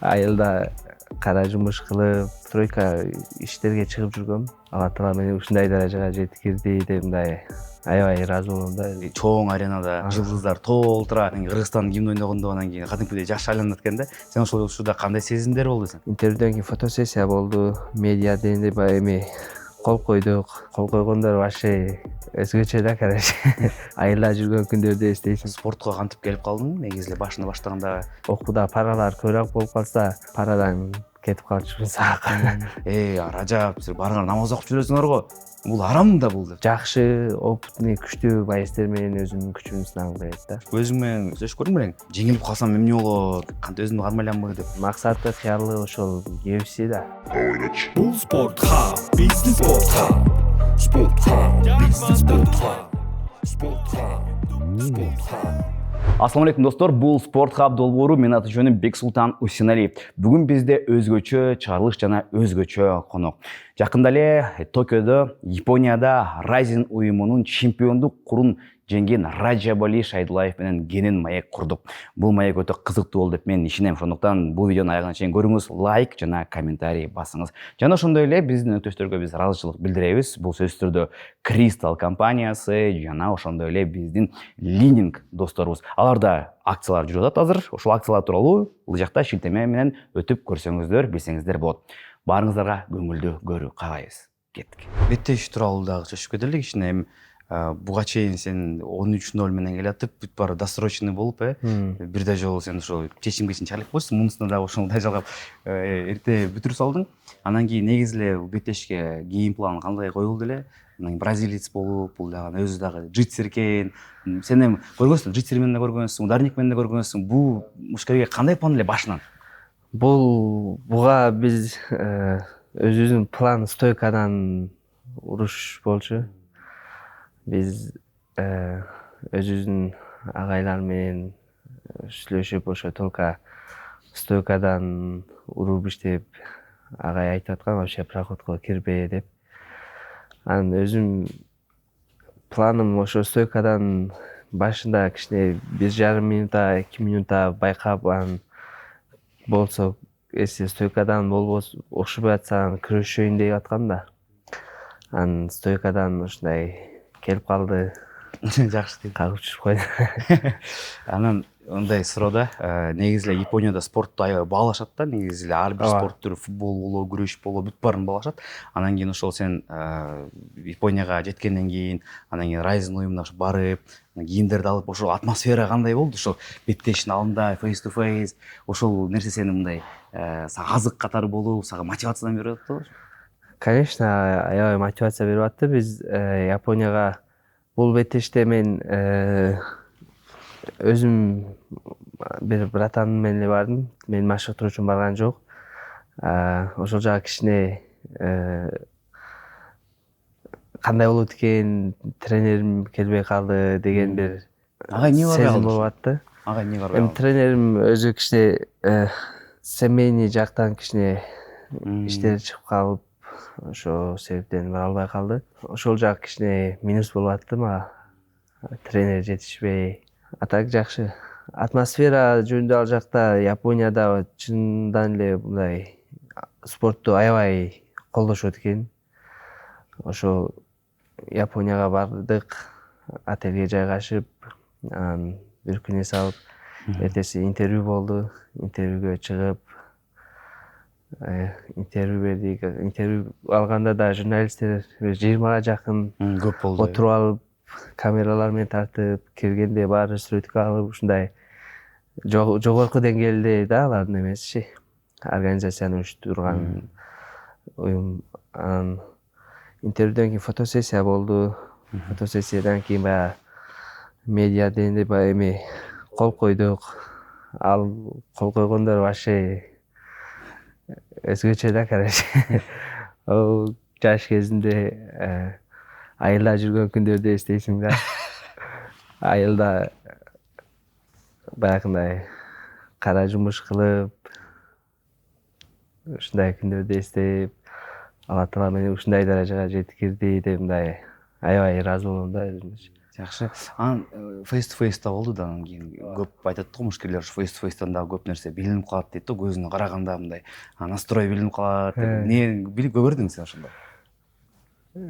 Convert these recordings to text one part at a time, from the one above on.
Айылда кара жумуш кылып, стройка иштерге чыгып жүргөм. Алла таала мени ушундай даражага жеткирди деп мындай аябай ыраазы болом да. Чоң аренада жылдыздар толтура, Кыргызстан гимн ойногондо анан кийин кадимкидей жаш айланат экен да. Сен ошол учурда кандай сезимдер болду сен? Интервьюдөн кийин фотосессия болду. Медиа дегенде баягы эми кол койдук. Кол койгондор вообще өзгөчө да, короче. Айылда жүргөн күндөрдү эстейсиң. Спортко кантип келип калдың? Негизи эле башында баштаганда Окууда паралар көбүрөөк болуп калса, парадан кетип калчумун саакка. Ражап, силер барыңар намаз окуп жүрөсүңөр го. Бул арам да бул деп. Жакшы, опытный, күчтүү байстер менен өзүмдүн күчүмдү сынагым келет да. Өзүң менен сүйлөшүп көрдүң белең? Жеңилип калсам эмне болот? Кантип өзүмдү кармайланбы деп. Максаты, кыялы ошол UFC да. Бул спортқа, бизнес спортқа. Спортқа, бизнес спортқа. Спортқа. Ассаламу алейкум достор, бул Спорт Хаб долбоору. Менин аты жөнүм Бексултан Усеналиев. Бүгүн бизде өзгөчө чыгарылыш жана өзгөчө конок. Жакында эле Токиодо, Японияда Rising уюмунун чемпиондук курун жеңген Ражаб Али Шайдуллаев менен кенен маек курдук. Бул маек өтө кызыктуу болду деп мен ишенем. Ошондуктан бул видеону аягына чейин көрүңүз, лайк жана комментарий басыңыз. Жана ошондой эле биздин өктөштөргө биз ыраазычылык билдиребиз. Бул сөзсүз түрдө Кристал компаниясы жана ошондой эле биздин Лининг досторубуз. Аларда акциялар жүрүп атат азыр. Ошол акциялар тууралуу бул жакта шилтеме менен өтүп көрсөңүздөр, билсеңиздер болот. Баарыңыздарга көңүлдүү көрүү каалайбыз. Кеттик. Беттеш тууралуу дагы чөчүп кетели кичине. Буга чейин сен 13-0 менен келатып, бүт баары досрочный болуп, бир да жолу сен ошол чечимге чейин чалып койсуң, мунусуна дагы ошондой жалгап эрте бүтүрүп салдың. Анан кийин негизи эле беттешке гейм план кандай коюлду эле? Анан бразилец болуп, бул дагы өзү дагы житсер экен. Сен эми көргөнсүң, житсер менен да көргөнсүң, ударник менен да көргөнсүң. Бул мушкерге кандай план эле башынан? Буга биз өзүбүздүн план стойкадан уруш болчу. Биз өзүбүздүн агайлар менен сүйлөшүп, ошо только стойкадан уруп иштеп, агай айтып аткан вообще проходко кирбе деп. Анан өзүм планым ошо стойкадан башында кичине 1,5 минутта, 2 минутта байкап, анан болсо, если стойкадан болбосо, окшобой атса күрөшөйүн деп аткам да. Анан стойкадан ушундай келип калды. Жакшы дейт. Кагып түшүп койду. Анан мындай суроо да, негизи эле Японияда спортту аябай баалашат да, негизи эле ар бир спорт түрү, футбол болобу, күрөш болобу, бүт баарын баалашат. Анан кийин ошол сен Японияга жеткенден кийин, анан кийин Rising уюмуна барып, кийимдерди алып, ошол атмосфера кандай болду? Ошол беттештин алдында face to face, ошол нерсе сени мындай сага азык катары болуп, сага мотивациядан берип атпыбы? Конечно, аябай мотивация берип атты. Биз Японияга бул беттеште мен өзүм бир братаным менен эле бардым. Мен машыктыруу үчүн барган жок. Ошол жагы кичине кандай болот экен, тренерим келбей калды деген бир сезим болуп атты. Ага эмне барбай Эми калды? тренерим өзү кичине семейный жактан кичине иштери чыгып калып, ошол себептен бара албай калды. Ошол жак кичине минус болуп атты мага. Тренер жетишпей. А так жакшы. Атмосфера жөнүндө ал жакта Японияда чындан эле мындай спортту аябай колдошот экен. Ошо Японияга бардык, отельге жайгашып, анан бир күн эс алып, эртеси интервью болду. Интервьюгө чыгып, интервью бердик. Интервью алганда да журналисттер 20-га жакын Көп болду. отуруп алып, камералар менен тартып, киргенде баары сүрөткө алып, ушундай жогорку деңгээлде да алардын эмесичи, организацияны уюштурган уюм. Анан интервьюдөн кийин фотосессия болду. Фотосессиядан кийин баягы медиа дегенде баягы эми кол койдук. Ал кол койгондор вообще өзгөчө да, короче. Ал жаш кезинде айылда жүргөн күндөрдү эстейсиң да. Айылда баягындай кара жумуш кылып, ушундай күндөрдү эстеп, Алла таала мени ушундай даражага жеткирди деп мындай аябай ыраазы болом да өзүмчө. Жакшы. Анан face to face да болду да, анан кийин көп айтат го мушкерлер face to face'тан дагы көп нерсе билинип калат дейт да, көзүнө караганда мындай настрой билинип калат. Эмне билип көрдүң сен ошондо?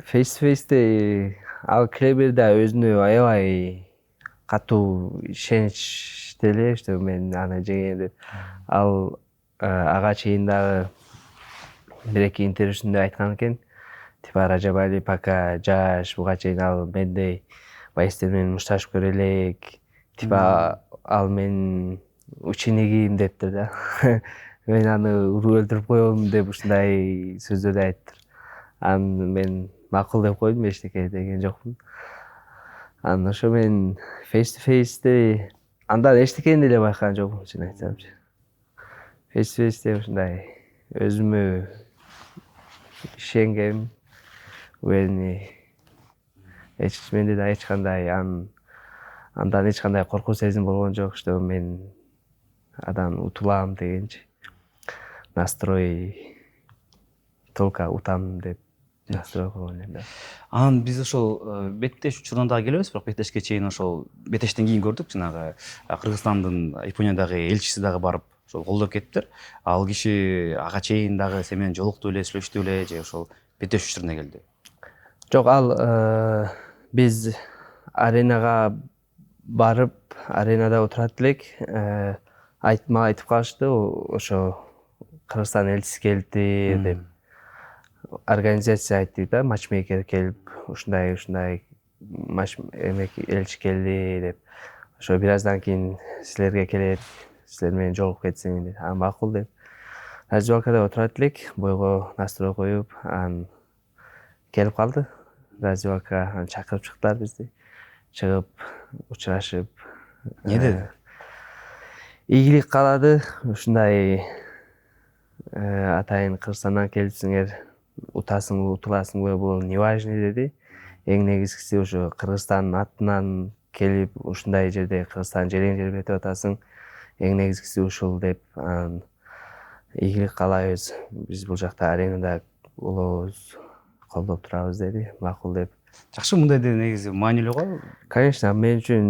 Face to face'те ал Клебер да өзүнө аябай катуу ишеничте эле, что мен аны жеңем деп. Ал ага чейин дагы бир эки интервьюсунда айткан экен. Типа Ражабали пока жаш, буга чейин ал мендей боецтер менен мушташып көрө элек. Типа ал менин учениким дептир да. Мен аны уруп өлтүрүп коем деп ушундай сөздөрдү айттыр. Анан мен макул деп койдум, эчтеке деген жокмун. Анан ошо мен face to face'те андан эчтекени деле байкаган жокмун, чын айтсамчы. Face to face'те ушундай өзүмө ишенгем, уверенный. Менде да эч кандай андан эч кандай коркуу сезим болгон жок, что мен адан утулам дегенчи. Настрой только утам деп настрой койгон элем да. Анан биз ошол беттеш учуруна дагы келебиз, бирок беттешке чейин ошол беттештен кийин көрдүк, жанагы Кыргызстандын Япониядагы элчиси дагы барып ошол колдоп кетиптир. Ал киши ага чейин дагы сен менен жолукту эле, сүйлөштү эле же ошол беттеш учуруна келди? Жок, ал биз аренага барып, аренада отурат элек, мага айтып калышты, ошо Кыргызстан элчиси келди деп. Организация айтты да, матчмейкер келип, ушундай элчи келди деп. Ошо бир аздан кийин силерге келет, силер менен жолугуп кетсең деп. Макул деп. Раздевалкада отурат элек, бойго настрой коюп, анан келип калды. Раздевалкага анан чакырып чыктылар бизди. Чыгып, учурашып. Не деди? Ийгилик каалады, ушундай атайын Кыргызстандан келипсиңер, утасыңбы, утуласыңбы, бул не важный деди. Эң негизгиси ошо Кыргызстандын атынан келип, ушундай жерде Кыргызстан жерин тербетип атасың. Эң негизгиси ушул деп, ийгилик каалайбыз. Биз бул жакта аренада болобуз, колдоп турабыз деди. Макул деп. Жакшы, мындайда негизи маанилүү го. Конечно, мен үчүн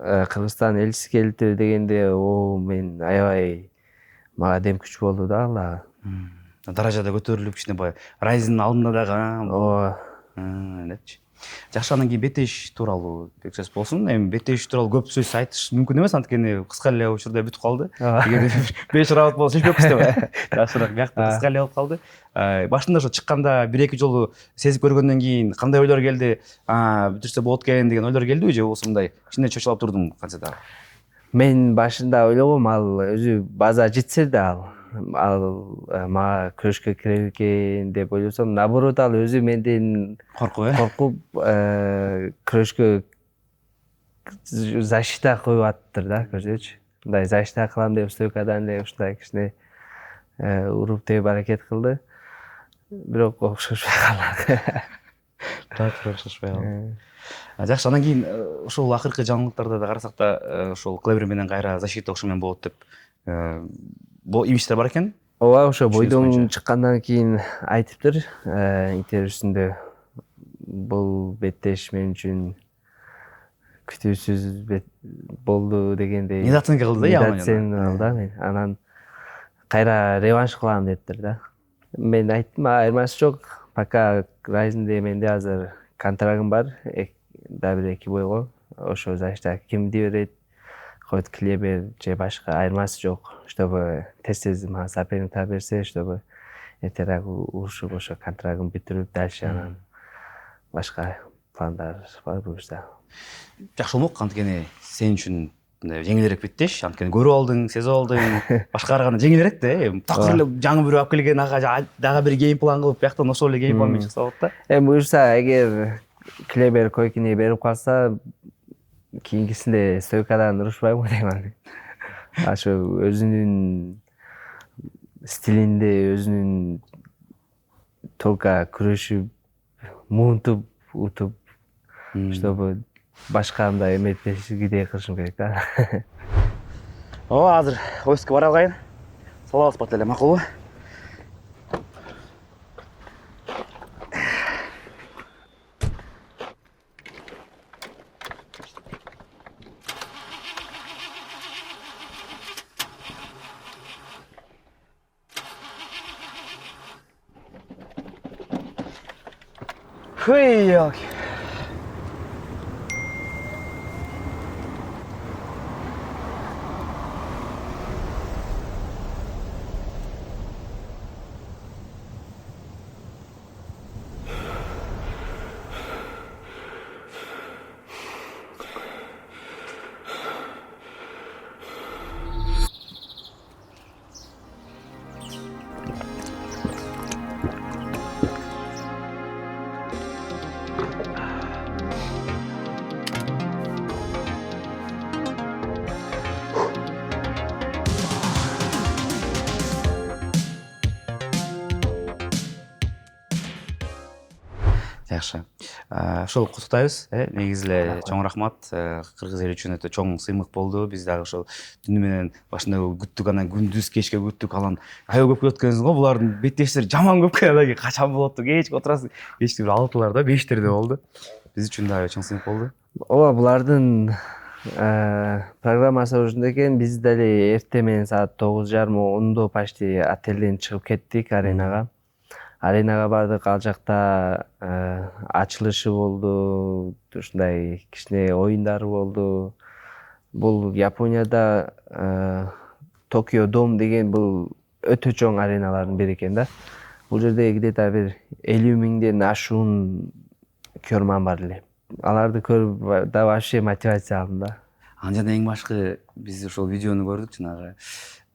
Кыргызстан элчиси келди дегенде, мен аябай мага дем күч болду да ал. Даражада көтөрүлүп кичине баягы Райзиндин алдында дагы. Ооба. Депчи. Жакшы, анан кийин беттеш тууралуу бек сөз болсун. Эми беттеш тууралуу көп сөз айтыш мүмкүн эмес, анткени кыска эле учурда бүтүп калды. Эгерде 5 раунд болсо чечпеппиз деп. Жакшыраак биякта кыска эле болуп калды. Башында ошо чыкканда 1-2 жолу сезип көргөндөн кийин кандай ойлор келди? Бүтүрсө болот экен деген ойлор келдиби же болбосо мындай кичине чочулап турдум кантсе дагы? Мен башында ойлогом, ал өзү база жетсе да ал мага күрөшкө керек экен деп ойлосом, наоборот ал өзү менден коркуп күрөшкө защита коюп аттыр да, көрсөчү. Мындай защита кылам деп стойкадан эле ушундай кичине уруп тееп аракет кылды. Бирок окшошпой калды. Так, окшошпой калды. Жакшы, анан кийин ошол акыркы жаңылыктарда да карасак да ошол Клебер менен кайра защита окшомен болот деп имиштер бар экен. Ооба, ошо бойдон чыккандан кийин айтыптыр интервьюсунда. Бул беттеш мен үчүн күтүүсүз болду дегендей. Недооценка кылды да Недооценка да мен. Анан кайра реванш кылам дептир да. Мен айттым, айырмасы жок. Пока Райзинде менде азыр контрагым бар, да бир 2 бойго. Ошо защита кимди берет? Хоть Клебер же башка, айырмасы жок. Чтобы тез мага соперник таап берсе, чтобы эртерээк урушуп ошо контрагым бүтүрүп, дальше анан башка пландар бар буюрса. Жакшы болмок, анткени сен үчүн жеңилирээк беттеш, анткени көрүп алдың, сезип алдың, башка караганда жеңилирээк да. Такыр эле жаңы бирөө алып келген, ага дагы бир гейм план кылып, бияктан ошол эле гейм план менен чыкса болот да. Буюрса, эгер Клебер койкини берип калса, кийинкисинде стойкадан урушпайбы дейм. Ошо өзүнүн стилинде, өзүнүн только күрөшүп, муунтуп, утуп, чтобы башка мындай эметпешигидей кылышым керек да. Ооба, азыр офиске бара алгайын. Салабыз бат эле, макулбу? Хый. Жакшы. Ошол куттуктайбыз, негизи эле чоң рахмат. Кыргыз эли үчүн өтө чоң сыймык болду. Биз дагы ошол түнү менен башында күттүк, анан күндүз кечке күттүк, анан аябай көп күткөнсүң го. Булардын беттештери жаман көп келди. Анан качан болот деп кечке отурасың. Кечки бир 6-ларда, 5-терде болду. Биз үчүн дагы чоң сыймык болду. Ооба, булардын программасы ушундай экен. Биз дали эртең менен саат 9:30 почти отелден чыгып кеттик аренага. Аренага бардык, ал жакта ачылышы болду, ушундай кичине оюндар болду. Бул Японияда Токио Дом деген бул өтө чоң ареналардын бири экен да. Бул жерде где-то бир 50 миңден ашуун көрман бар эле. Аларды көрүп да вообще мотивация алдым да. Анан эң башкы биз ошол видеону көрдүк, жанагы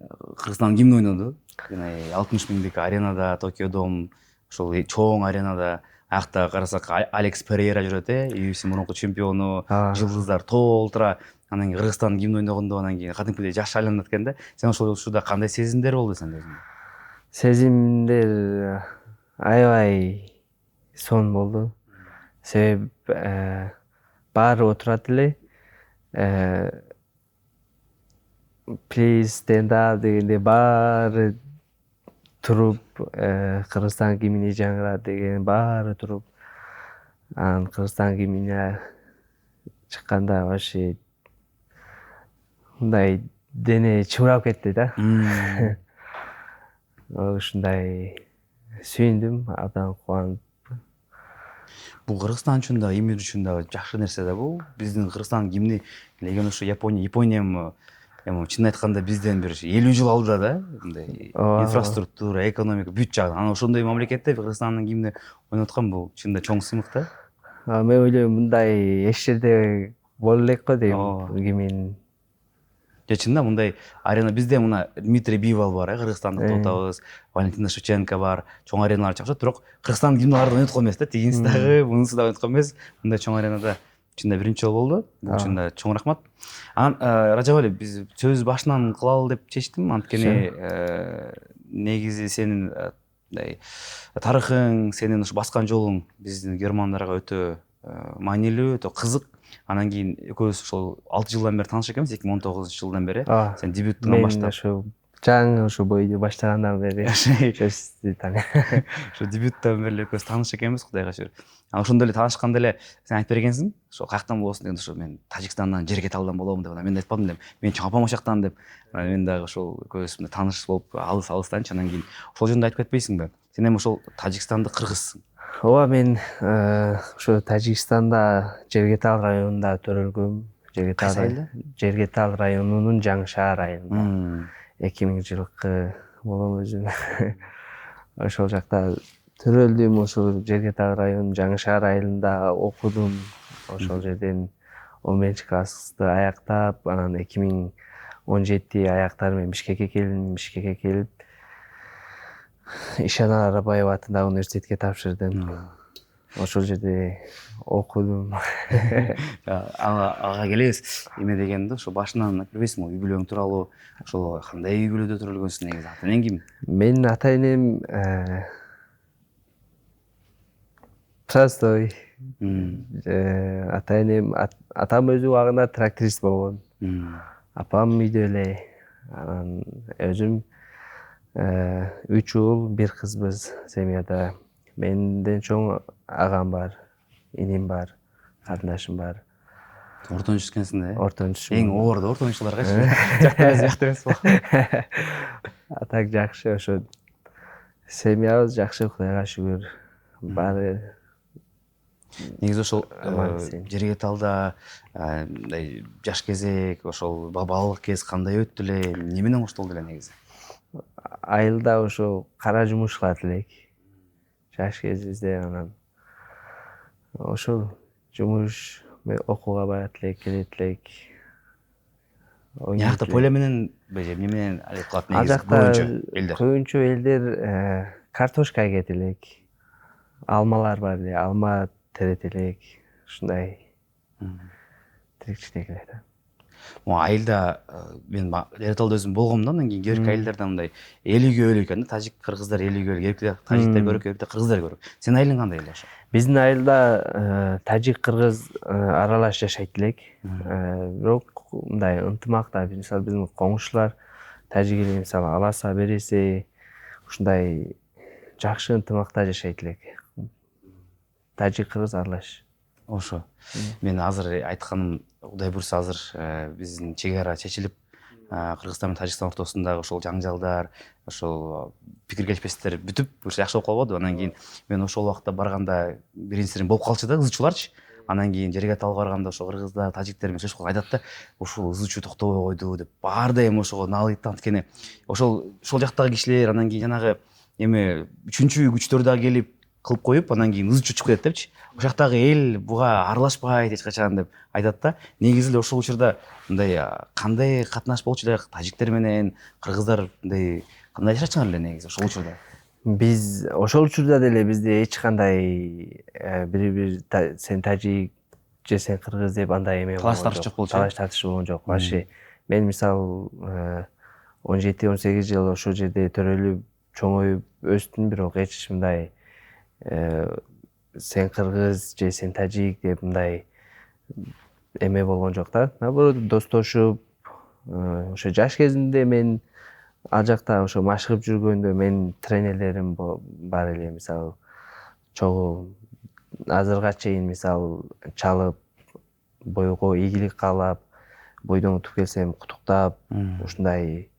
Кыргызстан гимн ойноду. 60 миңдик аренада, Токио Дом, ошол чоң аренада. Аякта карасак Алекс Перейра жүрөт, UFC мурунку чемпиону, жылдыздар толтура. Анан кийин Кыргызстан гимн ойногондо анан кийин кадимкидей жаш айланат экен да. Сен ошол учурда кандай сезимдер болду сенде? Сезимдер аябай сонун болду. Себеп баары отурат эле. Please stand up дегенде баары туруп, Кыргызстан гимни жаңырат деген баары туруп. Анан Кыргызстан гимнине чыкканда вообще мындай дене чыбырап кетти да. Ушундай сүйүндүм, абдан кубанып. Бул Кыргызстан үчүн да, имидж үчүн да жакшы нерсе да бул. Биздин Кыргызстан гимни леген ушу Япония эми чын айтканда бизден бир 50 жыл алдыда да, мындай инфраструктура, экономика бүт жагынан. Анан ошондой мамлекетте Кыргызстандын гимни ойноткон бул чында чоң сыймык да. Мен ойлойм мындай эч жерде боло элек го дейм гимн. Чында мындай арена бизде мына Дмитрий Бивал бар, Кыргызстандык тотабыз, Валентина Шевченко бар, чоң ареналар чакча, бирок Кыргызстан гимналарын ойноткон эмес да, тигинси дагы, мунусу дагы ойноткон эмес. Мындай чоң аренада чында биринчи жолу болду. Бул чында чоң рахмат. Анан Ражаб Али, биз сөз башынан кылалы деп чечтим, анткени негизи сенин тарыхың, сенин ушу баскан жолуң биздин германдарга өтө маанилүү, өтө кызык. Анан кийин экөөбүз ошол 6 жылдан бери тааныш экенбиз, 2019-жылдан бери. Сен дебюттан баштап. Мен ошо жаңы ошо бойду баштагандан бери сизди тааныйм. Ошо дебюттан бери экөөбүз тааныш экенбиз, Кудайга шүгүр. Анан ошондо эле таанышканда эле сен айтып бергенсиң, ошо каяктан болосуң деген, ошо мен Тажикстандан, Жергеталдан болом деп. Анан мен айтпадым деп. Мен чоң апам ошоктан деп. Анан мен дагы ошол экөөбүз тааныш болуп алыстанчы. Анан кийин ошол жөнүндө айтып кетпейсиңби? Сен эми ошол Тажикстанда кыргызсың. Ооба, мен ошо Тажикстанда Жергетал районунда төрөлгөм. Жергетал районунун Жаңы шаар айылында. 2000-жылкы болом өзүм. Ошол жакта төрөлдүм, ошол Жергетал районунун Жаңы шаар айылында окудум. Ошол жерден 11-классты аяктап, анан 2017 аяктар менен Бишкекке келдим. Бишкекке келип Ишанар Арабаева атындагы университетке тапшырдым. Ошол жерде окудум. Ага келебиз. Эме дегенде ошо башынан айтып бербейсиңби, үй бүлөң тууралуу, ошол кандай үй бүлөдө төрөлгөнсүң негизи? Ата-энең ким? Менин ата-энем простой. Ата-энем, атам өзү убагында тракторист болгон. Апам үйдө эле. Анан өзүм 3 уул, 1 кызбыз семьяда. Менден чоң агам бар, иним бар, карындашым бар. Ортончу экенсиң да? Ортончу. Эң оорду ортончуларга жакты эмес болот. Атак жакшы, ошо семьябыз жакшы, Кудайга шүгүр. Баары негизи ошол Аман эсен. жерге талда мындай жаш кезек ошол балалык кез кандай өттү эле, эмне менен коштолду эле негизи? Айылда ошо кара жумуш кылат элек. Жаш кезибизде анан ошол жумуш окууга барат элек, келет элек. Ал жакта поле менен же эмне менен кылат Ал негизи жакта көбүнчө элдер? көбүнчө элдер картошка эгет элек. Алмалар бар эле, алма терет элек. Ушундай тиричилик эле да. Могу айылда мен дер талда өзүм болгом да, анан кийин кээ бирки айылдарда мындай эл үйгө экен да, тажик кыргыздар эл үйгө керекте, тажиктер көрөк, керекте кыргыздар көрөк. Сенин айылың кандай эле ошо? Биздин айылда тажик кыргыз аралаш жашайт элек. Бирок мындай ынтымакта, мисалы биздин коңшулар тажик эли мисалы аласа бересе ушундай жакшы ынтымакта жашайт элек. Тажик кыргыз аралаш. Ошо. Мен азыр айтканым, Кудай буйрса азыр биздин чек ара чечилип, Кыргызстан менен Тажикстан ортосундагы ошол жаңжалдар, ошол пикир келишпестиктер бүтүп, ушу жакшы болуп калбадыбы? Анан кийин мен ошол убакта барганда биринчисин болуп калчу да, ызы чууларчы. Анан кийин жерге талга барганда ошо кыргыздар, тажиктер менен сүйлөшүп айтат да, ушул ызы чуу токтобой койду деп. Баары дайым ошого налыйт да, анткени ошол жактагы кишилер анан кийин жанагы эме үчүнчү күчтөр дагы келип кылып коюп, анан кийин ызы чуу чыгып кетет депчи. Ошол жактагы эл буга аралашпайт эч качан деп айтат да. Негизи эле ошол учурда мындай кандай катнаш болчу эле тажиктер менен кыргыздар, мындай кандай жашачуңар эле негизи ошол учурда? Биз ошол учурда деле бизде эч кандай бири сен тажик же сен кыргыз деп андай эме Талаш тартыш жок болчу. Талаш тартыш болгон жок. Вообще мен мисалы 17-18 жыл ошол жерде төрөлүп, чоңоюп өстүм, бирок эч мындай сен кыргыз же сен тажик деп мындай эме болгон жок да. Наоборот, достошуп, ошо жаш кезимде мен ал жакта ошо машыгып жүргөндө менин тренерлерим бар эле, мисалы чогуу азырга чейин мисалы чалып, бойго ийгилик каалап, бойдон утуп келсем куттуктап, ушундай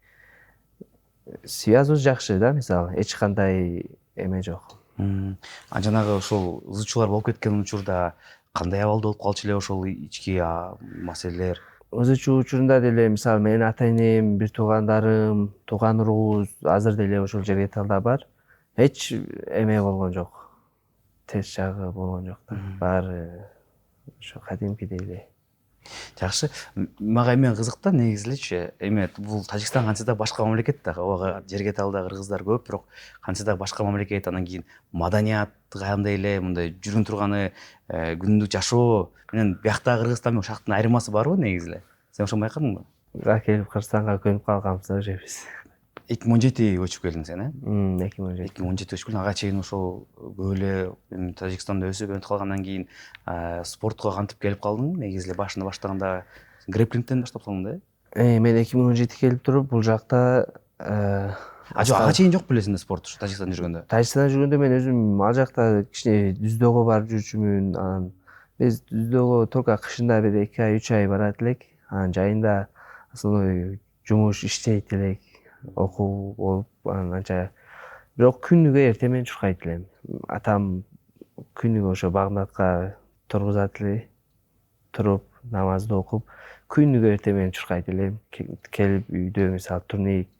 связыбыз жакшы да, мисалы эч кандай эме жок. Жанагы ошол ызы чуулар болуп кеткен учурда кандай абалда болуп калчу эле ошол ички маселелер? Ызы чуу учурунда деле мисалы менин ата энем, бир туугандарым, тууган уруубуз азыр деле ошол жерге талда бар. Эч эме болгон жок. Терс жагы болгон жок да. Баары ошо кадимкидей эле. Жакшы. Мага эме кызык да, негизи элечи, эме бул Тажикстан кантсе да башка мамлекет да, ага жерге талда кыргыздар көп, бирок кантсе да башка мамлекет, анан кийин маданият кандай эле, мындай жүрүн турганы, күндүк жашоо менен бияктагы Кыргызстан менен ошол жактын айырмасы барбы негизи эле? Сен ошону байкадыңбы? Келип Кыргызстанга көнүп калганбыз да уже биз. 2017 көчүп келдиң сен, 2017. 2017 көчүп келдиң, ага чейин ошол көп эле Тажикстанда өсүп өнүгүп калгандан кийин спортко кантип келип калдың? Негизи эле башында баштаганда грэпплингден баштап калдың да? Мен 2017 келип туруп бул жакта Жок, ага чейин жок беле сенде спорт ушу Тажикстанда жүргөндө? Тажикстанда жүргөндө мен өзүм ал жакта кичине дүздөгө барып жүрчүмүн. Анан биз дүздөгө только кышында бир 2 ай 3 ай барат элек. Анан жайында основной жумуш иштейт элек, окуу болуп, анан анча. Бирок күнүгө эртең менен чуркайт элем. Атам күнүгө ошо багнатка тургузат эле, туруп намазды окуп, күнүгө эртең менен чуркайт элем. Келип үйдө мисалы турник,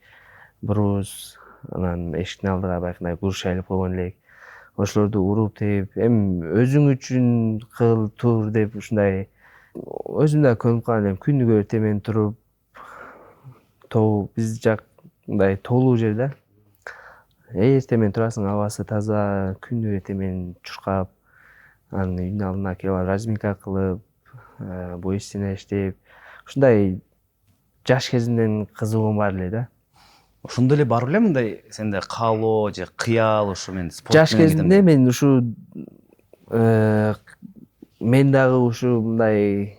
бруз, анан эшиктин алдыга баягындай кур шайлап койгон элек. Ошолорду уруп тееп, эми өзүң үчүн кыл, тур деп ушундай өзүм да көнүп калган элем. Күнүгө эртең менен туруп, биз жак мындай тоолуу жер да. Эртең менен турасың, абасы таза, күнүгө эртең менен чуркап, анан үйдүн алдына келип разминка кылып, бой истене иштеп, ушундай жаш кезимден кызыгуум бар эле да. Ошондо эле бар беле мындай сенде каалоо же кыял ушу мен спорт Жаш кезимде мен ушу мен дагы ушу мындай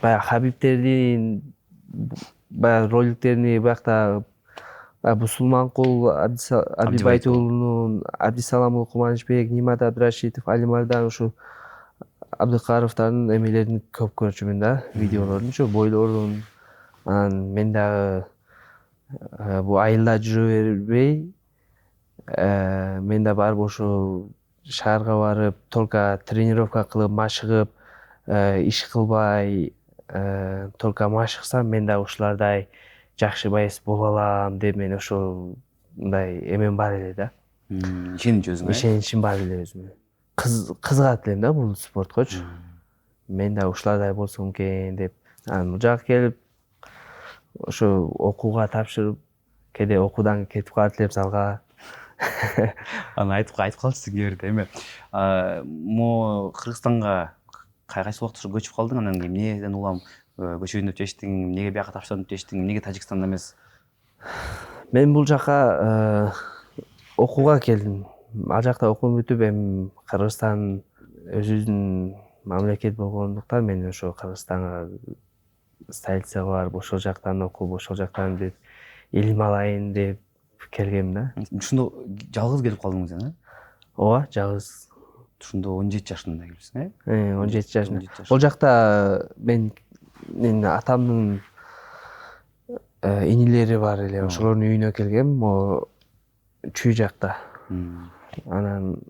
баягы Хабибтердин баягы роликтерини биякта Бусулманкул Абдибайтуулунун, Абдисаламул Кубанычбек, Нимат Абдрашитов, Али Мардан, ушу Абдыкаровдардын эмелерин көп көрчүмүн да, видеолорун, ушу бойлорун. Анан мен дагы бул айылда жүрө бербей, мен да барып ошо шаарга барып только тренировка кылып машыгып иш кылбай только машыксам мен да ушулардай жакшы боец боло алам деп мен ошол мындай эмем бар эле да. Ишенич өзүңө. Ишеничим бар эле өзүмө. Кызыгат элем да бул спорткочу. Мен да ушулардай болсом экен деп. Анан бул жака келип ошо окууга тапшырып, кээде окуудан кетип калат элем залга. Аны айтып калчысың кээ бирде эме. Мо Кыргызстанга кайсы убакта көчүп калдың, анан кийин эмнеден улам көчөйүн деп чечтиң, эмнеге бияка тапшырам деп чечтиң, эмнеге Тажикстанда эмес? Мен бул жака окууга келдим. Ал жакта окуум бүтүп, эми Кыргызстан өзүнүн мамлекет болгондуктан мен ошо Кыргызстанга столицага барып, ошол жактан окуп, ошол жактан бир илим алайын деп келгем да. Ушундо жалгыз келип калдың сен, Ооба, жалгыз. Ушундо 17 жашында келипсиң, 17 жашында. Ол жакта менин атамдын инилери бар эле, ошолордун үйүнө келгем, Чүй жакта. Анан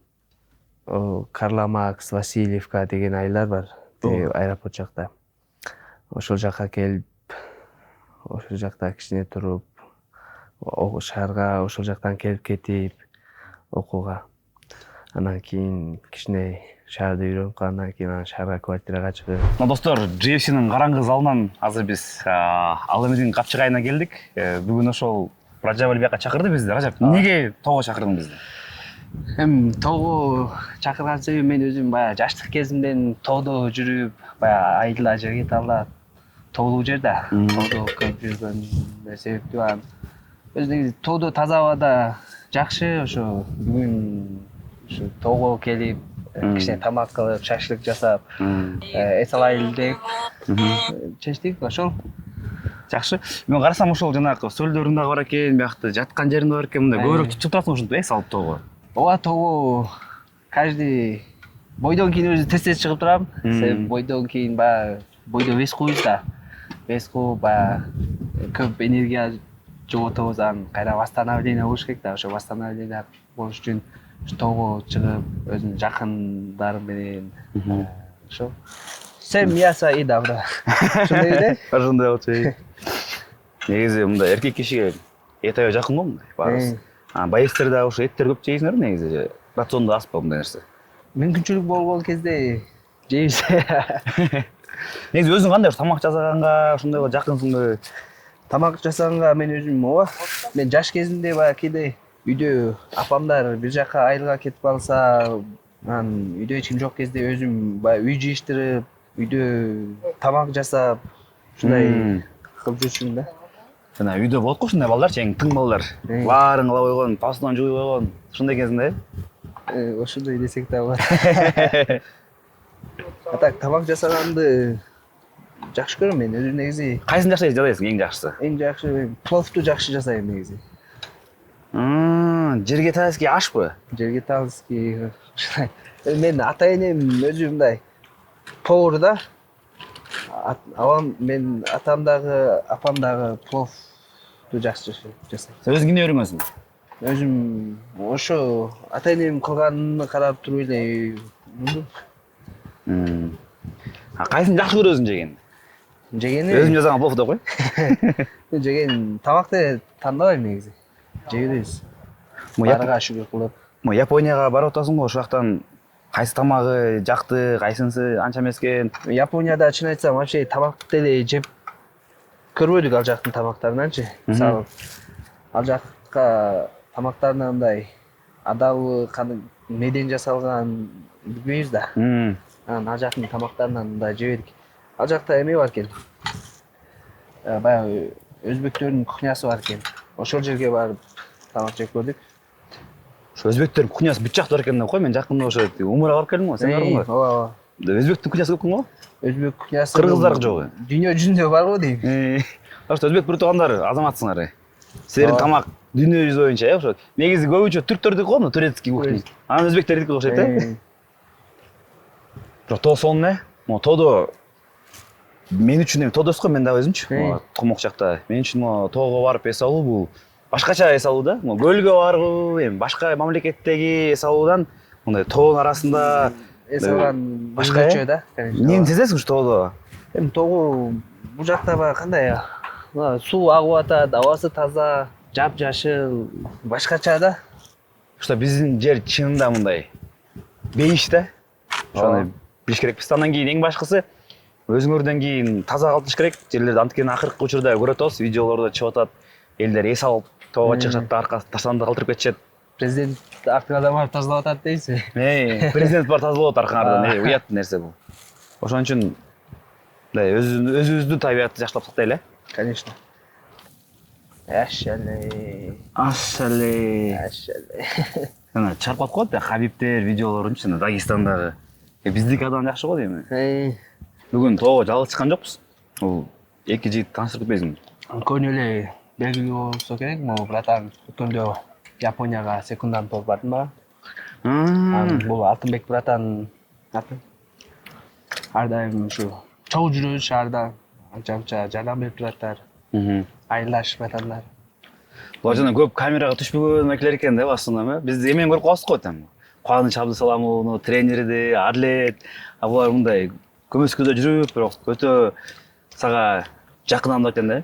Карла Макс, Васильевка деген айылдар бар, аэропорт жакта. Ошол жака келип, ошол жакта кичине туруп, шаарга ошол жактан келип кетип окууга. Анан кийин кичине шаарды үйрөнүп калгандан кийин анан шаарга квартирага чыгып. Достор, GFC'нин караңгы залынан азыр биз ал эмедин капчыгайына келдик. Бүгүн ошол Ражаб Ali бияка чакырды бизди. Ражаб, эмнеге тоого чакырдың бизди? Эми тоого чакырган себебим мен өзүм баягы жаштык кезимден тоодо жүрүп, баягы айылда Жергеталда тоолуу жерде тоодо көп жүргөн себептүү бар. Өзү негизи тоодо таза абада жакшы, ошо бүгүн ушу тоого келип, кичине тамак кылып, шашлык жасап, эс алайлы деп чечтик, ошол. Жакшы. Мен карасам ошол жанагы сөлдөрүң да бар экен, биякта жаткан жериң да бар экен, мындай көбүрөөк чыгып турасың ушинтип эс алып тоого. Ооба, тоого каждый бойдон кийин өзү тез чыгып турам. Себеби бойдон кийин баягы бойдо вес кууйбуз да. Вес кууп баягы көп энергия жоготобуз, анан кайра восстановление болуш керек да. Ошо восстановление болуш үчүн тоого чыгып, өзүнүн жакындарым менен ошо. Сен мясо и добро. Ошондой эле. Ошондой болчу. Негизи мындай эркек кишиге эт аябай жакын го мындай баарыбыз. Боецтер да ошо эттер көп жейсиңер негизи. Рациондо аспа мындай нерсе. Мүмкүнчүлүк болгон кезде жейбиз. Негизи өзүң кандай тамак жасаганга ошондойго жакынсыңбы? Тамак жасаганга мен өзүм ооба. Мен жаш кезимде баягы кээде үйдө апамдар бир жака айылга кетип калса, анан үйдө эч ким жок кезде өзүм баягы үй жыйыштырып, үйдө тамак жасап, ушундай кылып жүрчүмүн да. Жана үйдө болот го ушундай балдарчы, эң тың балдар. Баарын кыла койгон, посуданы жууй койгон. Ушундай экенсиң да? Ошондой десек да болот. А так тамак жасаганды жакшы көрөм мен өзүм негизи. Кайсын жакшы жасайсың эң жакшысы? Эң жакшы пловту жакшы жасайм негизи. Жергеталский ашпы? Жергеталский. Мен ата энем өзү мындай повар да. Мен атам дагы, апам дагы пловту жакшы жасайт. Сен өзүң эмне үйрөнгөнсүң? Өзүм ошо ата энем кылганын карап туруп эле. Кайсын жакшы көрөсүң жеген? Жегени Өзүм жасаган плов деп кой. Жеген тамакты тандабайм негизи. Жейбиз. Барга шүгүр кылып. Мо Японияга барып атасың го, ошол жактан кайсы тамагы жакты, кайсынысы анча эмес экен? Японияда чын айтсам вообще тамак деле жеп көрбөдүк ал жактын тамактарынанчы. Мисалы, ал жакка тамактарына мындай адабы меден жасалган билбейбиз да. Анан ал жактын тамактарынан мындай жебедик. Ал жакта эме бар экен. Баягы өзбектөрдүн кухнясы бар экен. Ошол жерге барып тамак жеп көрдүк. Ошо өзбектердин кухнясы бүт жакта бар экен деп кой. Мен жакында ошо умурга барып келдим го, сен бардың го? Ооба. Өзбектин кухнясы көпкүн го? Өзбек кухнясы. Кыргыздар жогу. Дүйнө жүзүндө бар го дейм. Ошо өзбек бир туугандар азаматсыңар. Силердин тамак дүйнө жүзү боюнча ошо. Негизи көбүнчө түрктөрдүкү го, турецкий кухня. Анан өзбектердики окшойт э. Бирок тоосоң не? Мо тоодо мен үчүн эми тоодоско мен дагы өзүмчү. Томок жакта. Мен үчүн мо тоого барып эс алуу бул башкача эс алуу да. Мо көлгө баруу, эми башка мамлекеттеги эс алуудан мындай тоонун арасында эс алган башка өзгөчө да, конечно. эмнени сезесиң ушу тоодо? Эми тогу бул жакта баягы кандай суу агып атат, абасы таза, жапжашыл, башкача да. Что биздин жер чынында мындай бейиш да. Ошону билиш керекпиз. Андан кийин эң башкысы өзүңөрдөн кийин таза калтырыш керек. Жерлерди анткени акыркы учурда көрүп атабыз, видеолордо чыгып атат. Элдер эс алып тоого чыгышат да аркасы таштанды калтырып кетишет. Президент артыңардан барып тазалап атат дейсиз. Президент бар тазалап атат аркаңардан. Уят нерсе бул. Ошон үчүн мындай өзүбүздүн табиятты жакшылап сактайлы. Конечно. Ашале. Ашале. Ана чарпап коет да Хабибтер видеолорунчу Дагестандагы. Биздики абдан жакшы го дейм. Бүгүн тоого жалгыз чыккан жокпуз. Бул эки жигит тааныштырып берсиң. Көңүл эле белгилүү болсо керек. Могу братан өткөндө Японияга секундант болуп бардым ба. Бул Алтынбек братан аты. Ар дайым ушу чогуу жүрүш, ар дайым анча жардам берип тураттар. Айылдаш братандар. Булар жана көп камерага түшпөгөн экелер экен да басында. Биз эмен көрүп калабыз го там. Кубаныч Абдысаламовну, тренерди, Адлет, булар мындай көмөскөдө жүрүп, бирок өтө сага жакын адам экен да.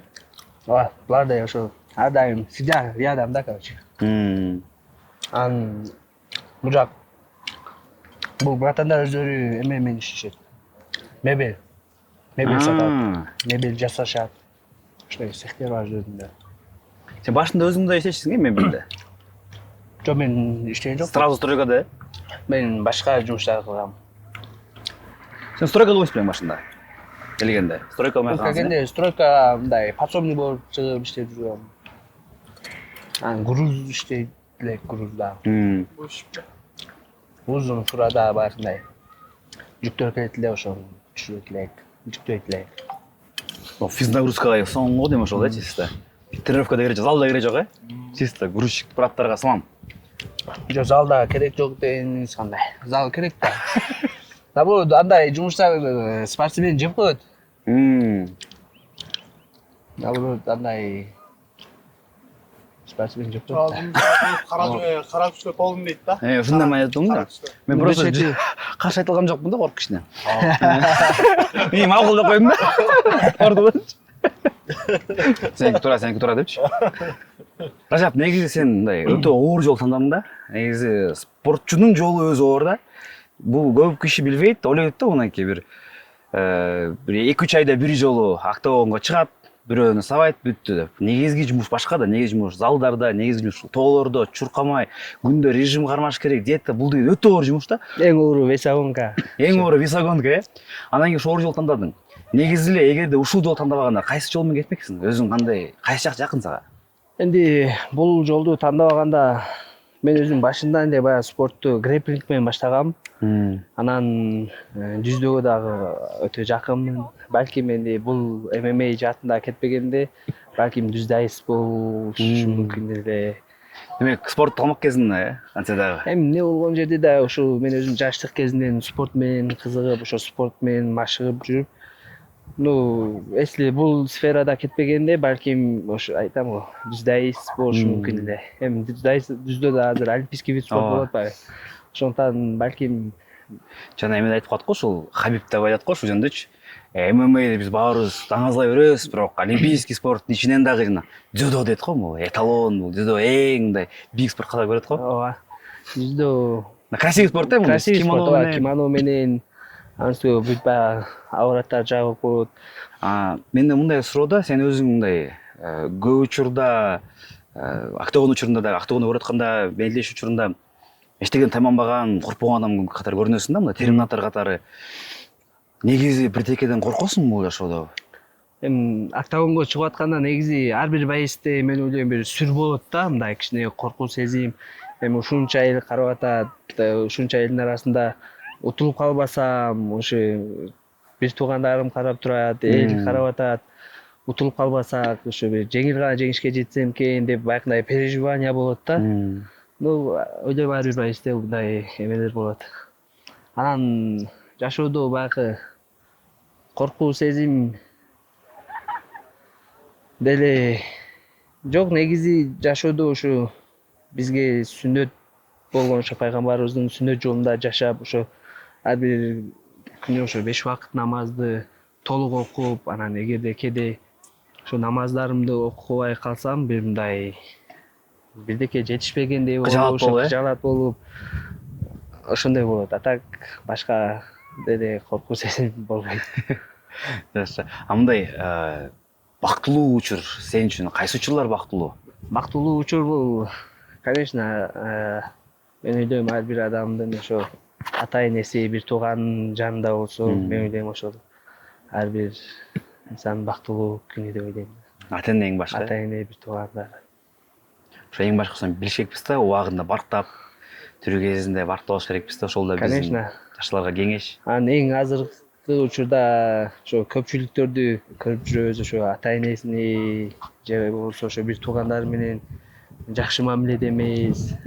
Булар да ошо ар дайым всегда рядом да, короче. Бул жак бул братандар өздөрү эме менен иштешет. Мебель сатат, мебель жасашат. Ошондой цехтер бар өзүндө. Сен башында өзүң да иштешсиң мен билде. Жок, мен иштеген жокмун. Сразу стройкада. Мен башка жумуштар кылгам. Сен стройкада болбойсуң башында. Келгенде. Стройка болмай калсаң. Келгенде стройка мындай подсобный болуп чыгып иштеп жүргөм. Груз иштейт элек, грузда. Узун фурада баягындай. Жүктөр келет эле, ошону түшүрөт элек, жүктөйт элек. Физнагрузкага соңго дейм ошол да чисто. Тренировкада керек, залда керек жок, чисто грузчик браттарга салам. Жок, залда керек жок дегениңиз кандай? Зал керек да. Наоборот, андай жумуштар спортсмен жеп коет. Наоборот, андай спортсмен жеп коет. Кара түскө толдум дейт да. Ушундай айтдым да. Мен просто каршы айтылган жокмун да, коркуп кичине. Мен макул деп койдум да. Ордун. Сеники тура депчи. Ражап, негизи сен мындай өтө оор жол тандадың да. Негизи спортчунун жолу өзү оор да. Бул көп киши билбейт, ойлойт да мындан кийин бир 2-3 айда бир жолу октагонго чыгат, бирөөнү сабайт, бүттү деп. Негизги жумуш башка да, негизги жумуш залдарда, негизги жумуш тоолордо чуркамай, күндө режим кармаш керек, диета, бул деген өтө оор жумуш да. Эң оору весогонка. Эң оору весогонка, Андан кийин ошол жол тандадың. Негизи эле эгерде ушул жол тандабаганда кайсы жол менен кетмексиң? Өзүң кандай, кайсы жак жакын сага? Энди бул жолду тандабаганда мен өзүм башында эле баягы спортту грэпплинг менен баштагам. Анан жүздөөгө дагы өтө жакынмын. Балким энди бул ММА жаатында кетпегенде, балким жүздөйс болушу мүмкүн эле. Демек, спорт калмак кезинде, антсе дагы. Эми эмне болгон жерде да ошо мен өзүм жаштык кезинен спорт менен кызыгып, ошо спорт менен машыгып жүрүп, если бул сферада кетпегенде, балким ошо айтам го, жүздөйс болушу мүмкүн эле. Эми жүздө да азыр олимпийский вид спорт болуп атпайбы? Ошондон балким жана эме айтып калат го, ушул Хабиб деп айтат го ушул жөндөчү. ММА биз баарыбыз таңазлай беребиз, бирок олимпийский спорттун ичинен дагы жана дзюдо дейт го, бул эталон, бул дзюдо эң мындай бийик спорт катары көрөт го. ооба. Жүздө красивый спорт да, красивый спорт, кимоно менен анысы бүт баягы авраттар жабык болот. Менде мындай суроо да, сен өзүң мындай көп учурда октагон учурунда да, октагондо көрүп атканда, белдеш учурунда эчтеген тайманбаган, коркпогон адам катары көрүнөсүң да, мындай терминатор катары. Негизи бирдекеден коркосуңбу бул жашоодо? Эми октагонго чыгып атканда негизи ар бир боецте мен ойлойм бир сүр болот да, мындай кичине коркуу сезим. Эми ушунча эл карап атат, ушунча элдин арасында утулуп калбасам, ошо бир туугандарым карап турат, эл карап атат. Утулуп калбасак, ошо бир жеңил гана жеңишке жетсем экен деп баягындай переживание болот да. Ойлойм ар бир боецте мындай эмелер болот. Анан жашоодо баягы коркуу сезим деле жок. Негизи жашоодо ушу бизге сүннөт болгон ошо пайгамбарыбыздын сүннөт жолунда жашап, ошо ар бир күнү ошо 5 убакыт намазды толук окуп, анан эгерде кээде ошо намаздарымды окубай калсам, бир мындай бирдеке жетишпегендей болуп, Кыжаалат болуп, кыжаалат болуп, ошондой болот. А так башка деде коркуу сезим болбойт. Жакшы. А мындай бактылуу учур сен үчүн кайсы учурлар бактылуу? Бактылуу учур бул, конечно, мен ойлойм ар бир адамдын ошо ата энеси, бир тууганын жанында болсо, мен ойлойм ошол ар бир инсан бактылуу күнү деп ойлойм. Ата эне эң башка. Ата эне, бир туугандар. Ошо эң башкысын билишекпиз да, убагында барктап, тирүү кезинде барктап алыш керекпиз да, ошол да биздин Конечно. жаштарга кеңеш. Анан эң азыркы учурда ошо көпчүлүктөрдү көрүп жүрөбүз, ошо ата энесини же болбосо ошо бир туугандары менен жакшы мамиледе эмес.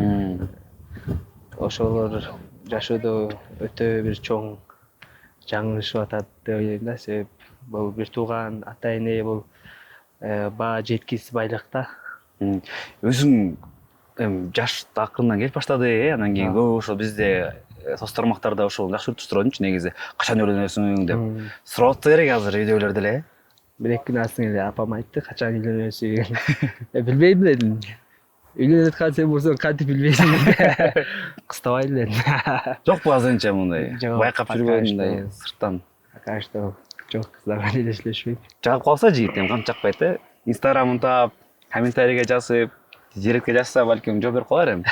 Ошолор жашоодо өтө бир чоң жаңылышып атат деп ойлойм да. Себеп бул бир тууган, ата эне бул баа жеткис байлык да. Өзүң жаш акырындан келип баштады, анан кийин көп ошо бизде соц тармактарда ошол жакшы сурашчу негизи, качан үйлөнөсүң деп. Сурап атса керек азыр үйдөгүлөр деле. Бир-эки күн астын эле апам айтты, качан үйлөнөсүң? Билбейм элем. Үйлөнөт калсаң болсоң кантип билбейсиң? Кыстабай элем. Жокпу азырынча мындай Жок, байкап пока жүргөндөй что. сырттан. Пока что жок, кыздар менен эле сүйлөшпөйм. Жагып калса жигит эми кантип жакпайт да. Инстаграмын таап, комментарийге жазып, директке жазса балким жооп берип калар эми.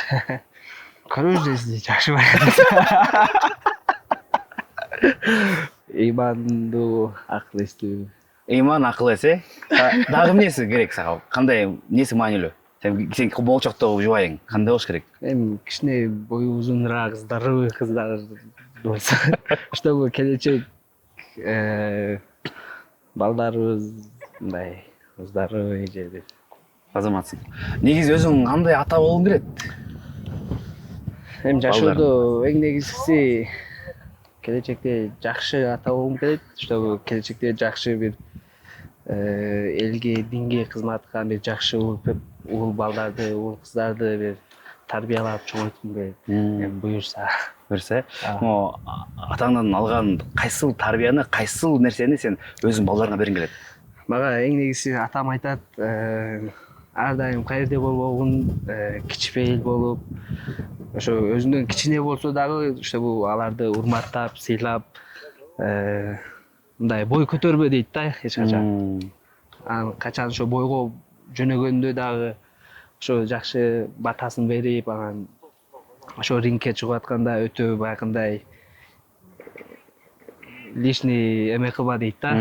Көрөбүз десиз, жакшы барат. Ыймандуу, акыл эстүү. Ыйман, акыл эсе. Дагы эмнеси керек сага? Кандай эмнеси маанилүү? Сен болочокто жубайың, кандай болуш керек? Эми кичине бою узунураак, здоровый кыздар болсо, чтобы келечек балдарыбыз мындай здоровый же деп. Азаматсың. Негизи өзүң кандай ата болгуң келет? Эми жашоодо эң негизгиси келечекте жакшы ата болгум келет, чтобы келечекте жакшы бир элге, динге кызмат кылган бир жакшы уул балдарды, уул кыздарды бир тарбиялап чоңойткум келет. Эми буюрса. Берсе, атаңдан алган кайсыл тарбияны, кайсыл нерсени сен өзүң балдарыңа бергиң келет? Мага эң негизгиси атам айтат, ар дайым каерде болбогун, кичпейил болуп, ошо өзүнөн кичине болсо дагы, чтобы аларды урматтап, сыйлап, мындай бой көтөрбө дейт да эч качан. Анан качан ошо бойго жөнөгөндө дагы ошо жакшы батасын берип, анан ошо рингке чыгып атканда өтө баягындай лишний эме кылма дейт да.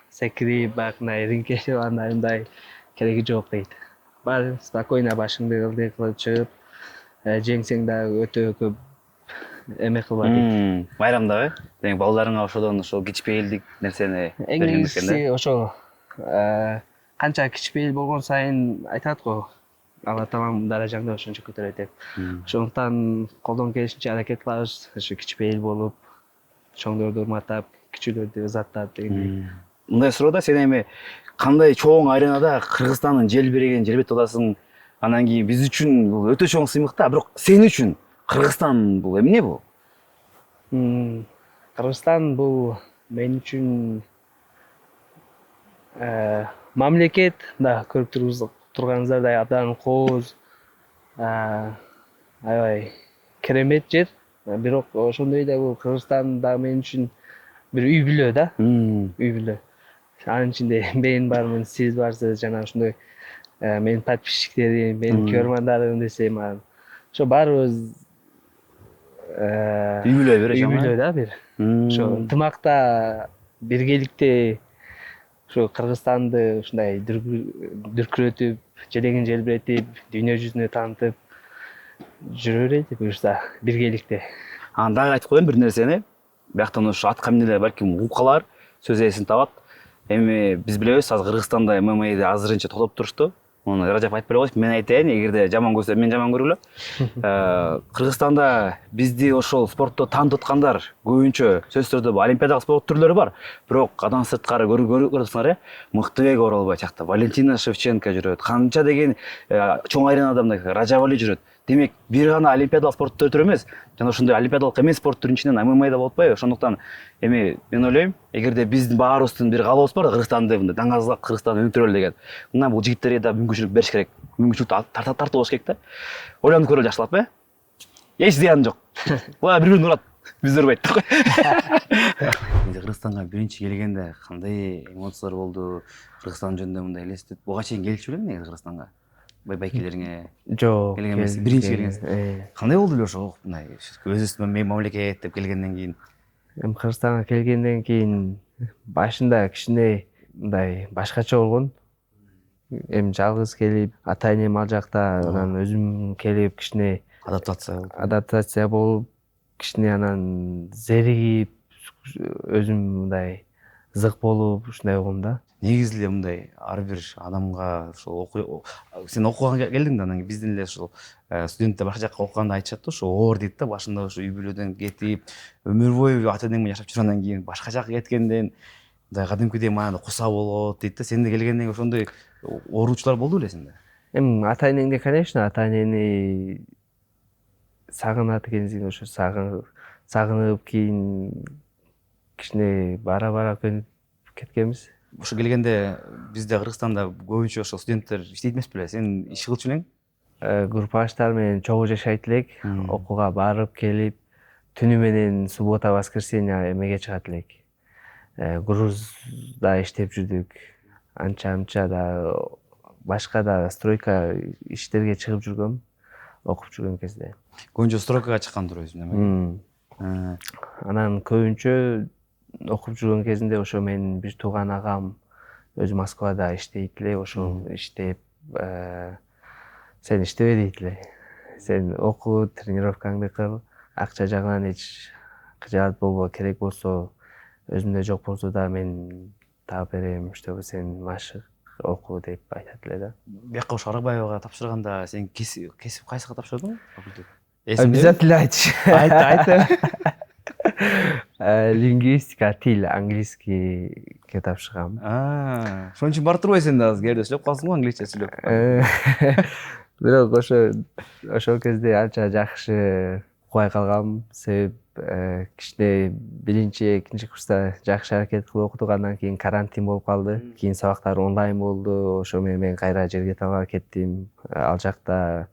Секирип баягындай рингке чыгып андай мындай кереги жок дейт. Баары спокойно башыңды ылдый кылып чыгып, жеңсең дагы өтө көп эме кылба дейт. Байрамдагы дең балдарыңа ошодон ошол кичпейилдик нерсени Эң берген экен да. негизгиси ошол канча кичпейил болгон сайын айтат го, Алла таалам даражаңды ошончо көтөрөт деп. Ошондуктан колдон келишинче аракет кылабыз, ошо кичпейил болуп, чоңдорду урматтап, кичүүлөрдү ызаттап дегендей. Мындай суроо да, сен эми кандай чоң аренада Кыргызстандын желбиреген желбетип атасың, анан кийин биз үчүн бул өтө чоң сыймык да, бирок сен үчүн Кыргызстан бул эмне бул? Кыргызстан бул мен үчүн мамлекет, да, көрүп турганыңыздардай абдан кооз, аябай керемет жер. Бирок ошондой эле бул Кыргызстан да мен үчүн бир үй бүлө да, үй бүлө. Анын ичинде мен бармын, сиз барсыз, жана ошондой менин подписчиктерим, менин көрөрмандарым десем, ошо баарыбыз Үй бүлө бир үй бүлө да бир. Ошо ынтымакта, биргеликте ошо Кыргызстанды ушундай дүркүрөтүп, желегин желбиретип, дүйнө жүзүнө таанытып жүрө берели буюрса, биргеликте. Анан дагы айтып коеюн бир нерсени. Бияктан ошо атка минелер балким угуп сөз ээсин табат. Эми биз билебиз, азыр Кыргызстанда ММА'ды азырынча токтоп турушту. Оны Ражап айтып бере коюш, мен айтайын, эгерде жаман көрсө мен жаман көргүлө. Кыргызстанда бизди ошол спортто таанып аткандар көбүнчө сөзсүз түрдө олимпиадалык спорт түрлөрү бар. Бирок адан сырткары көрүп атсаңар, Мыктыбек Оролбай чакта, Валентина Шевченко жүрөт, канча деген чоң аренада мындай Ражап Али жүрөт. Демек, бир гана олимпиадалык спорт түрү эмес, жана ошондой олимпиадалык эмес спорт түрүнүн ичинен ММА да болуп атпайбы? Ошондуктан эми мен ойлойм, эгерде биздин баарыбыздын бир каалообуз бар, Кыргызстанды мындай даңазалап Кыргызстанды өнүктүрөлү деген. Мына бул жигиттерге да мүмкүнчүлүк бериш керек. Мүмкүнчүлүктү тартып алыш керек да. Ойлонуп көрөлү жакшылап, эч зыяны жок. Буга бир-бирин урат, биз урбайт. Кыргызстанга биринчи келгенде кандай эмоциялар болду? Кыргызстан жөнүндө мындай элестет. Буга чейин келчү белең негизи Кыргызстанга? Байкелериңе Жок. келген эмес, биринчи келгенсиң. Кандай болду эле ошо мындай өзүбүздүн мамлекет деп келгенден кийин? Эми Кыргызстанга келгенден кийин башында кичине мындай башкача болгон. Эми жалгыз келип, ата энем ал жакта, анан өзүм келип кичине адаптация болуп, кичине анан зеригип, өзүм мындай зык болуп, ушундай болгом да. Негизи эле мындай ар бир адамга ошол сен окууга келдиң да, анан биздин эле ушул студенттер башка жакка окуганда айтышат да, ошо оор дейт да, башында ошо үй бүлөдөн кетип, өмүр бою ата энең менен жашап жүргөндөн кийин башка жакка кеткенден мындай кадимкидей маанада куса болот дейт да. Сен да келгенден кийин ошондой ооручулар болду беле сенде? Эми ата энеңде, конечно, ата энени сагынат экенсиң, ошо сагынып кийин кичине бара көнүп кеткенбиз. Ошо келгенде бизде Кыргызстанда көбүнчө ошо студенттер иштейт эмес беле? Сен иш кылчу элең? Группаштар менен чогуу жашайт элек, окууга барып келип, түнү менен суббота, воскресенье эмеге чыгат элек. Грузда иштеп жүрдүк. Анча да башка да стройка иштерге чыгып жүргөм, окуп жүргөн кезде. Көбүнчө стройкага чыккан турбуз эми. Анан көбүнчө окуп жүргөн кезинде ошо менин бир тууган агам өзү Москвада иштейт эле, ошол иштеп, сен иштебе дейт эле. Сен оку, тренировкаңды кыл, акча жагынан эч кыжаат болбо, керек болсо өзүмдө жок болсо да мен таап берем, чтобы сен машык оку деп айтат эле да. Бияка ошо Арыкбаевага тапшырганда сен кесип кайсыга тапшырдың? Обязательно айт. Айт. Лингвистика, тил, английскийге тапшыргам. Ошон үчүн бар турбайсың сен да азыр жерде сүйлөп калсың го, англисче сүйлөп. Бирок ошол кезде анча жакшы укпай калгам, себеп кичине биринчи, экинчи курста жакшы аракет кылып окудук, андан кийин карантин болуп калды. Кийин сабактар онлайн болду, ошо менен мен кайра жерге таба кеттим. Ал жакта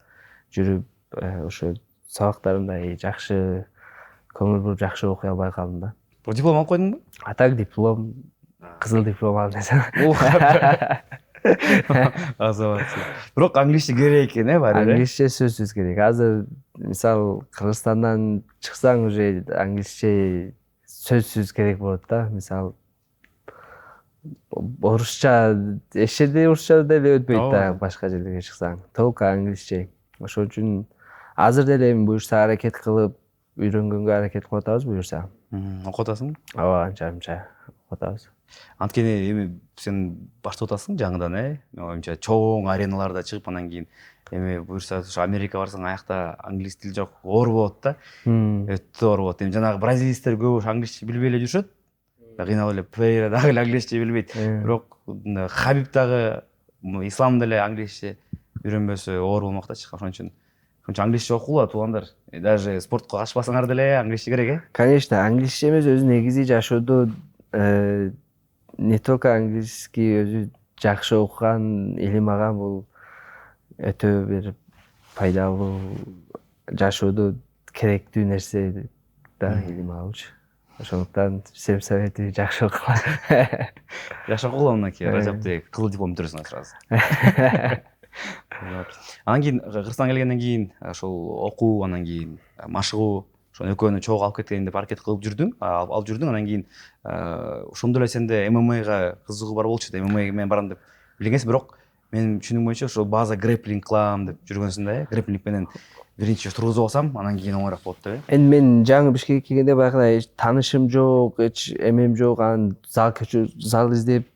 жүрүп, ошо сабактарымда жакшы көңүл буруп жакшы окуй албай калдым да. Диплом алып койдуңбу? А так диплом, кызыл диплом алдым. Азабатсыз. Бирок англисче керек экен, баары эле. Англисче сөзсүз керек. Азыр мисал Кыргызстандан чыксаң уже англисче сөзсүз керек болот да. Мисал орусча, эч жерде орусча деле өтпөйт да, башка жерлерге чыксаң. Только англисче. Ошол үчүн азыр деле эми буюрса аракет кылып үйрөнгөнгө аракет кылып атабыз буюрса. Окуп атасың? Ооба, анча окуп атабыз. Анткени эми сен баштап атасың жаңыдан, Менин оюмча чоң ареналарда чыгып, анан кийин эми буюрса ошо Америка барсаң, аякта англис тил жок, оор болот да. Өтө оор болот. Эми жанагы бразилецтер көп ошо англисче билбей эле жүрүшөт. Кыйналып эле Пейра дагы эле англисче билбейт. Бирок Хабиб дагы, Ислам деле англисче үйрөнбөсө оор болмок да чыккан. Ошон үчүн англисче окугула туугандар. Даже спортко ашпасаңар деле англисче керек, Конечно, англисче эмес, өзү негизи жашоодо не только английский өзү жакшы окуган, илим алган бул өтө бир пайдалуу, жашоодо керектүү нерсе да, илим алууч. Ошондуктан всем советую жакшы окугула. Жакшы окугула, мынакей Ражапты кызыл диплом бүтүрөсүң сразу. Анан кийин Кыргызстанга келгенден кийин ошол окуу, анан кийин машыгуу, ошо экөөнү чогуу алып кетейин деп аракет кылып жүрдүң, алып жүрдүң. Анан кийин ошондо эле сенде ММАга кызыгуу бар болчу да, ММАга мен барам деп билгенсиң, бирок менин түшүнүгүм боюнча ошо база грэпплинг кылам деп жүргөнсүң да, Грэпплинг менен биринчи тургузуп алсам, анан кийин оңойраак болот деп. Эми мен жаңы Бишкекке келгенде баягыдай эч таанышым жок, эч эмем жок, анан зал издеп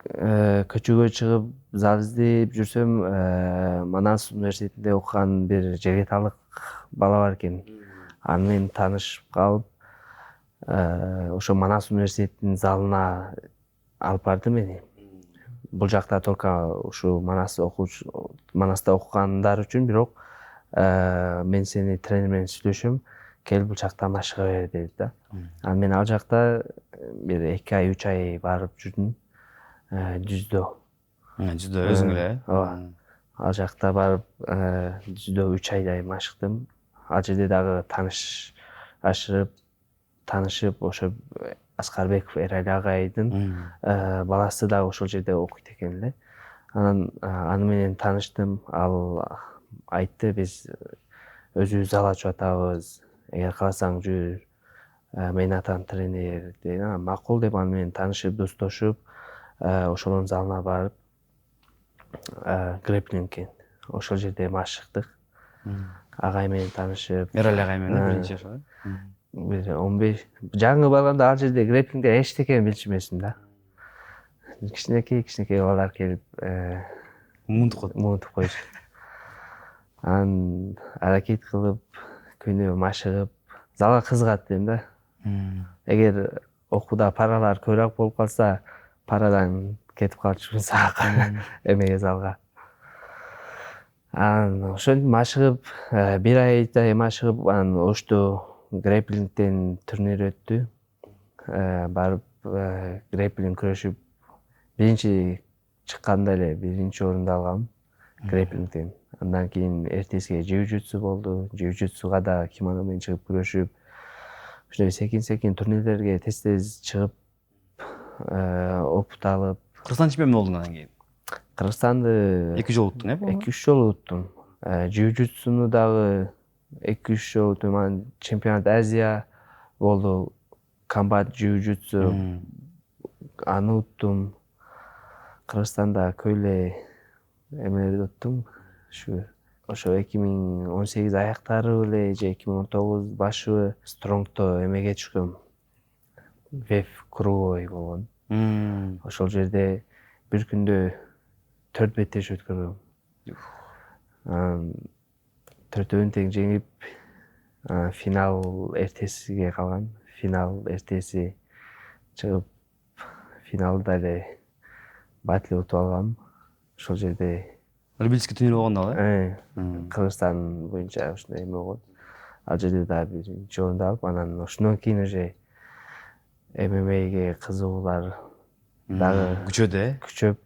көчөгө чыгып зал издеп жүрсөм, Манас университетинде окуган бир жергеталык бала бар экен. Аны менен таанышып калып, ошо Манас университетинин залына алып барды мени. Бул жакта только ушу Манаста окугандар үчүн, бирок мен сени тренер менен сүйлөшөм, кел бул жакта машыга бер деди да. Анан мен ал жакта бир 2 ай 3 ай барып жүрдүм. Жүздө. Жүздө өзүң эле? Ооба. Ал жакта барып, жүздө 3 айдай машыктым. Ал жерде дагы таанышып, ошо Аскарбеков Эрали агайдын баласы дагы ошол жерде окуйт экен эле. Анан аны менен тааныштым. Ал айтты, биз өзүбүз зал ачып атабыз. Эгер кааласаң жүр, менин атам тренер деди. Макул деп аны менен таанышып, достошуп, ошонун залына барып, грэпплингке ошол жерде машыктык. Агай менен таанышып. Эрали агай менен биринчи ошо. Бир 15 жаңы барганда ал жерде грэпплингде эчтекени билишмесин да. Кичинекей балдар келип, муунтуп коюшат. Анан аракет кылып, күнү машыгып, залга кызыгат дейм да. Эгер окууда паралар көбүрөөк болуп калса, парадан кетип калчумун саакка, эмеге залга. Анан ошентип машыгып, 1 айдай машыгып, анан Ошту грэпплингден турнир өттү. Барып грэпплинг күрөшүп, биринчи чыкканда эле биринчи орунду алгам грэпплингден. Андан кийин эртесиге jiu-jitsu болду. Jiu-jitsuга да кимоно менен чыгып күрөшүп, ушундай секин турнирлерге тез чыгып, опыт алып. Кыргызстан чемпиону болдуң андан кийин? Кыргызстанды 2 жолу уттуң, 2-3 жолу уттум. Jiu-jitsuну дагы 2-3 жолу уттум. Анан чемпионат Азия болду. Комбат jiu-jitsu аны уттум. Кыргызстанда көйлө эмелерди уттум. Ошо 2018 аяктары эле же 2019 башы стронгто эмеге түшкөм. Веб круговой болгон. Ошол жерде бир күндө 4 беттеш өткөргөм. 4-өн тең жеңип, финал эртесиге калган. Финал эртеси чыгып, финалда эле батл утуп алгам. Ошол жерде Любительский турнир болгондо эле? Кыргызстан боюнча ушундай эме болгон. Ал жерде да биринчи орунду алып, анан ошондон кийин уже ММАге кызыгуулар дагы күчөп.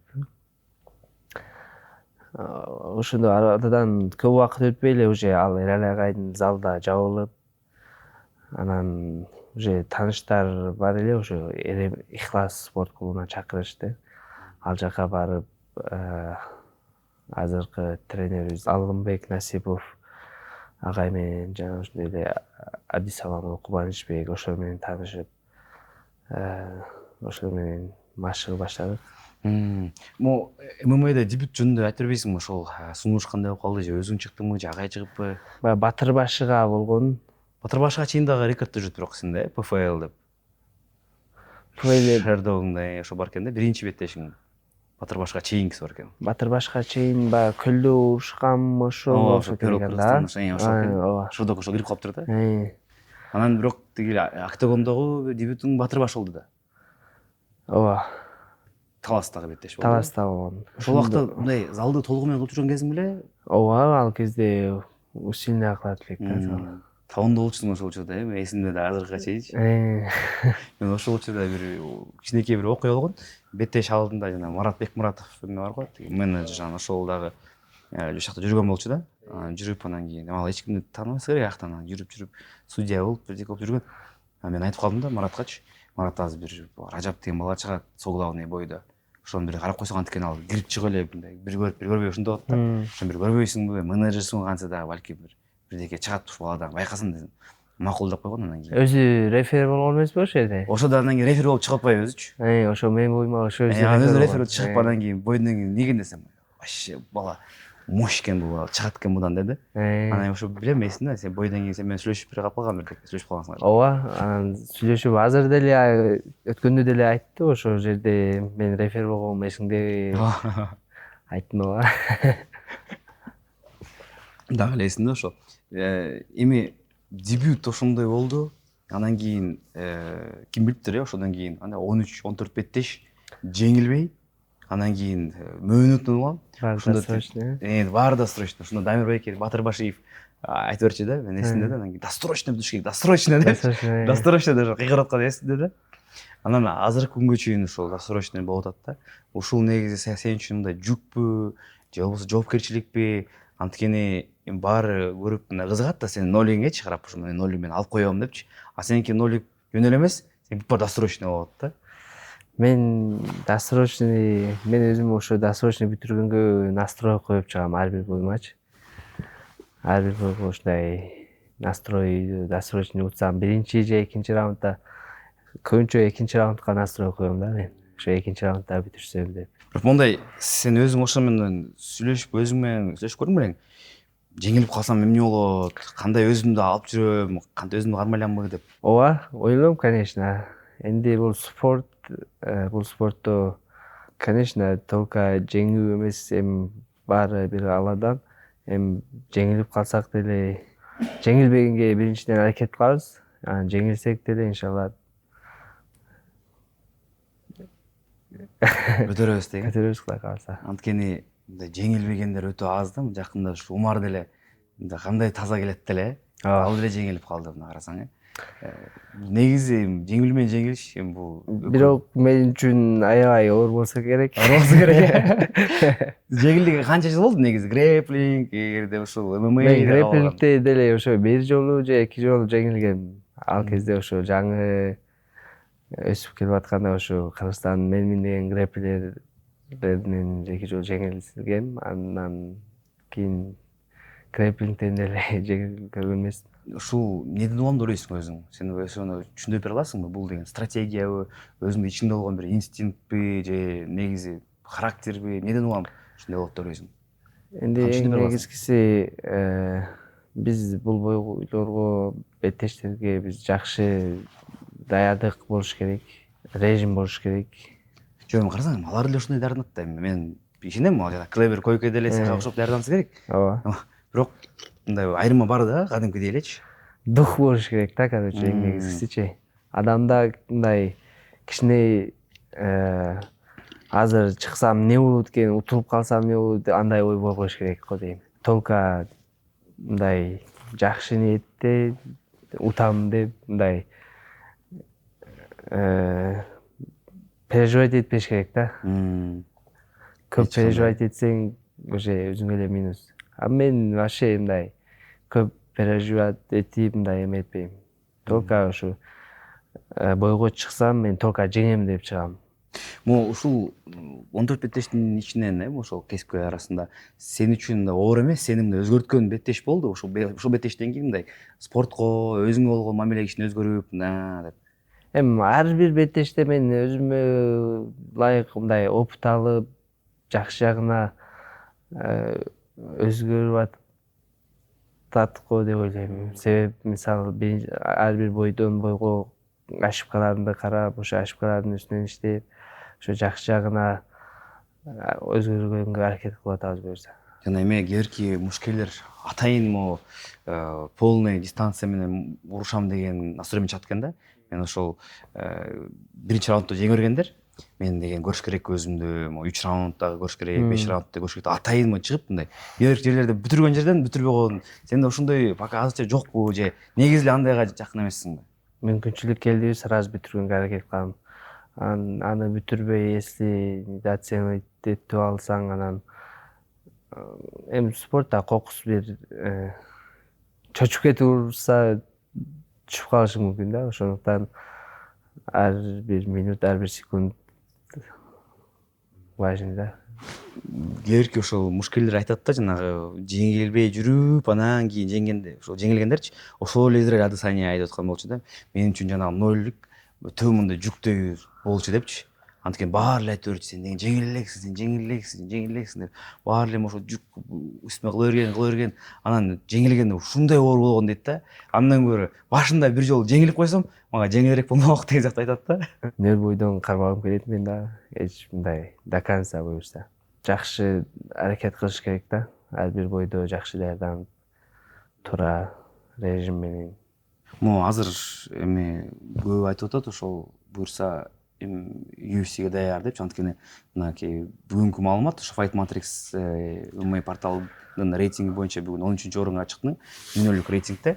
Ошондо арадан көп убакыт өтпөй эле уже ал Эрали агайдын залда жабылып, анан уже тааныштар бар эле, ошо Ихлас спорт клубуна чакырышты. Ал жака барып, азыркы тренерибиз Алымбек Насипов агай менен жана ошондой эле Абдисалам Кубанычбек ошол менен таанышып, ошол менен машыгып баштадык. Мо ММАда дебют жөнүндө айтып бербейсиңби? Ошол сунуш кандай болуп калды? Же өзүң чыктыңбы, же агай чыгыппы? Баягы Батыр башыга болгон. Батыр башыга чейин дагы рекорд жүрөт бирок сенде, ПФЛ деп. ПФЛ Шердогуңдай ошо бар экен да, биринчи беттешиң. Батыр башыга чейинкиси бар экен. Батыр башыга чейин баягы көлдө урушкам ошол экен да. Шердог ошо кирип калыптыр да. Анан бирок тиги октагондогу дебютуң Батыр баш болду да. Ооба. Таластагы беттеш болду. Таласта болгон. Ошол убакта мындай залды толугу менен кылып жүргөн кезиң беле? Ооба, ал кезде усилия кылат элек да. Табында болчусуң ошол учурда, эсимде да азыркыга чейинчи. Мен ошол учурда бир кичинекей бир окуя болгон. Беттеш алдында жана Марат Бекмуратов эме бар го, менеджер жана ошол дагы ошол жакта жүргөн болчу да. Жүрүп анан кийин ал эч кимди тааныбайсың керек аяктан, жүрүп судья болуп бирдеке болуп жүргөн. Мен айтып калдым да Мараткачы. Марат азыр бир Ражап деген бала чыгат, соглавный бойдо. Ошону бир карап койсоң антикен ал кирип чыгып эле мындай бир көрбөй ошондо болот да. Ошон бир көрбөйсүңбү, менеджерсиңби кантсе дагы балки бирдеке чыгат ушу баладан байкасын десем. Макулдап койгон анан кийин. Өзү рефери болгон эмеспи ошол жерде? Ошондо анан кийин рефери болуп чыгып атпайбы өзүчү? Ошо менин боюма ошо өзү рефери чыгып анан кийин бойдон кийин неге десем, вообще бала мош экен бул чыгат экен мындан деди. Анан ошо билем эсимде, сен бойдон кийин сен менен сүйлөшүп бир калып калган бир сүйлөшүп калгансыңар. ооба, анан сүйлөшүп азыр деле өткөндө деле айтты, ошол жерде мен рефер болгонум эсиңдеби? Айттым ооба. Дагы эле эсимде ошо. Эми дебют ошондой болду. Анан кийин ким билиптир ошондон кийин анда 13-14 беттеш жеңилбей, анан кийин мөөнөтүн алам. Баары досрочно. Ошондо Дамир Байке Батырбашиев айтып берчү да, мен эсимде да, анан кийин досрочно бүтүш керек, досрочно деп. Досрочно деп кыйкырып аткан эсимде да. Анан азыркы күнгө чейин ошол досрочно болуп атат да. Ушул негизи сен үчүн мындай жүкпү же болбосо жоопкерчиликпи? Анткени баары көрүп мына кызыгат да, сен нолиңечи карап, ошо мен нолиң мен алып коём депчи. А сеники нолик жөнөкөй эмес, сен бүт баары досрочно болот да. Мен өзүм ошо досрочно бүтүргөнгө настрой коюп чыгам ар бир боюмачы. Ар бир бойго ушундай настрой досрочно утсам, биринчи же экинчи раундда, көбүнчө экинчи раундка настрой коём да мен. Ошо экинчи раундда бүтүрсөм деп. Бирок мондай сен өзүң ошо менен сүйлөшүп, өзүң менен сүйлөшүп көрдүң белең? Жеңилип калсам эмне болот? Кандай өзүмдү алып жүрөм? Кантип өзүмдү кармайланбы деп? Ооба, ойлойм, конечно. Энди бул спортто, конечно, только жеңүү эмес, эми баары бир алладан. Эми жеңилип калсак деле, жеңилбегенге биринчиден аракет кылабыз. Анан жеңилсек деле иншалла Көтөрөбүз деген. көтөрөбүз Кудай кааласа. Анткени жеңилбегендер өтө аз да. Жакында ушу Умар деле кандай таза келет деле, ал деле жеңилип калды мына карасаң. Негизи жеңил менен жеңилиш эми бул Бирок мен үчүн аябай оор болсо керек. Жеңилдиге канча жыл болду негизи? Грэплинг, эгерде ушул ММА Мен грэплингте деле ошо бир жолу же эки жолу жеңилгем. Ал кезде ошо жаңы өсүп келип атканда ошо Кыргызстандын Менмин деген грэплерлеринен эки жолу жеңилгем. Андан кийин грэплингтен деле жеңилип көргөн эмесмин. Ушул эмнеден улам деп ойлойсуң өзүң? Сен өзүңө түшүндүрүп бере аласыңбы? Бул деген стратегиябы, өзүңдүн ичиңде болгон бир инстинктпи же негизи характерби? Эмнеден улам ушундай болот деп ойлойсуң? Энди эң негизгиси биз бул бойлорго, беттештерге биз жакшы даярдык болуш керек, режим болуш керек. Жөн карасаң, алар деле ушундай даярданат да. Мен ишенем, ал жана Клевер Койке деле сага окшоп даярданса керек. Ооба. Бирок мындай айырма бар да, кадимкидей элечи. Дух болуш керек да, короче, эң негизгисичи. Адамда мындай кичине азыр чыксам эмне болот экен, утулуп калсам эмне болот, андай ой болбош керек го дейм. Только мындай жакшы ниетте утам деп мындай переживать этпеш керек да. Көп переживать этсең уже өзүңө эле минус. А мен вообще мындай көп переживать этип мындай эме этпейм. Только ушу бойго чыксам мен только жеңем деп чыгам. Могу ушул 14 беттештин ичинен ошол кесипкөй арасында сен үчүн да оор эмес, сени мындай өзгөрткөн беттеш болду. Ушул беттештен кийин мындай спортко, өзүңө болгон мамиле кичине өзгөрүп, деп. Эми ар бир беттеште мен өзүмө ылайык мындай опыт алып, жакшы жагына өзгөрүп атат го деп ойлойм. Себеп мисалы ар бир бойдон бойго ошибкаларымды карап, ошо ошибкалардын үстүнөн иштеп, ошо жакшы жагына өзгөргөнгө аракет кылып атабыз буюрса. Жана эми кээбирки мушкерлер атайын могу полный дистанция менен урушам деген настроение чыгат экен да. Мен ошол биринчи раундда жеңе бергендер, мен деген көрүш керек өзүмдү, 3 раундда көрүш керек, 5 раундда көрүш керек, атайын чыгып мындай. Кээбир жерлерде бүтүргөн жерден бүтүрбөй койгон. Сенде ошондой пока азырча жокпу же негизи эле андайга жакын эмессиңби? Мүмкүнчүлүк келди, сразу бүтүргөнгө аракет кылам. Аны бүтүрбөй, если недооценивать этип алсаң, анан эми спортто кокус бир чочуп кетип урса түшүп калышың мүмкүн да. Ошондуктан ар бир минут, ар бир секунд важный да. Кээбирки ошол мушкерлер айтат да, жанагы жеңилбей жүрүп, анан кийин жеңгенде, ошол жеңилгендерчи, ошол эле Израиль Адесanya айтып аткан болчу да. Мен үчүн жанагы ноллук өтө мындай жүктөй болчу депчи. Анткени баары эле айтып берчү, сен деген жеңил элексиң деп. Баары эле ошо жүк үстүмө кыла берген, анан жеңилгенде ушундай оор болгон дейт да. Андан көрө башында бир жолу жеңилип койсом, мага жеңилирээк болмок деген сыяктуу айтат да. Нөл бойдон кармагым келет мен дагы. Эч мындай до конца буюрса. Жакшы аракет кылыш керек да. Ар бир бойдо жакшы даярданып, туура режим менен. Могу азыр эми көп айтып атат ошол буюрса UFC'ге даяр депчи, анткени мынакей бүгүнкү маалымат ошо Fight Matrix MMA порталынын рейтинги боюнча бүгүн 13-орунга чыктың. Дүйнөлүк рейтингде.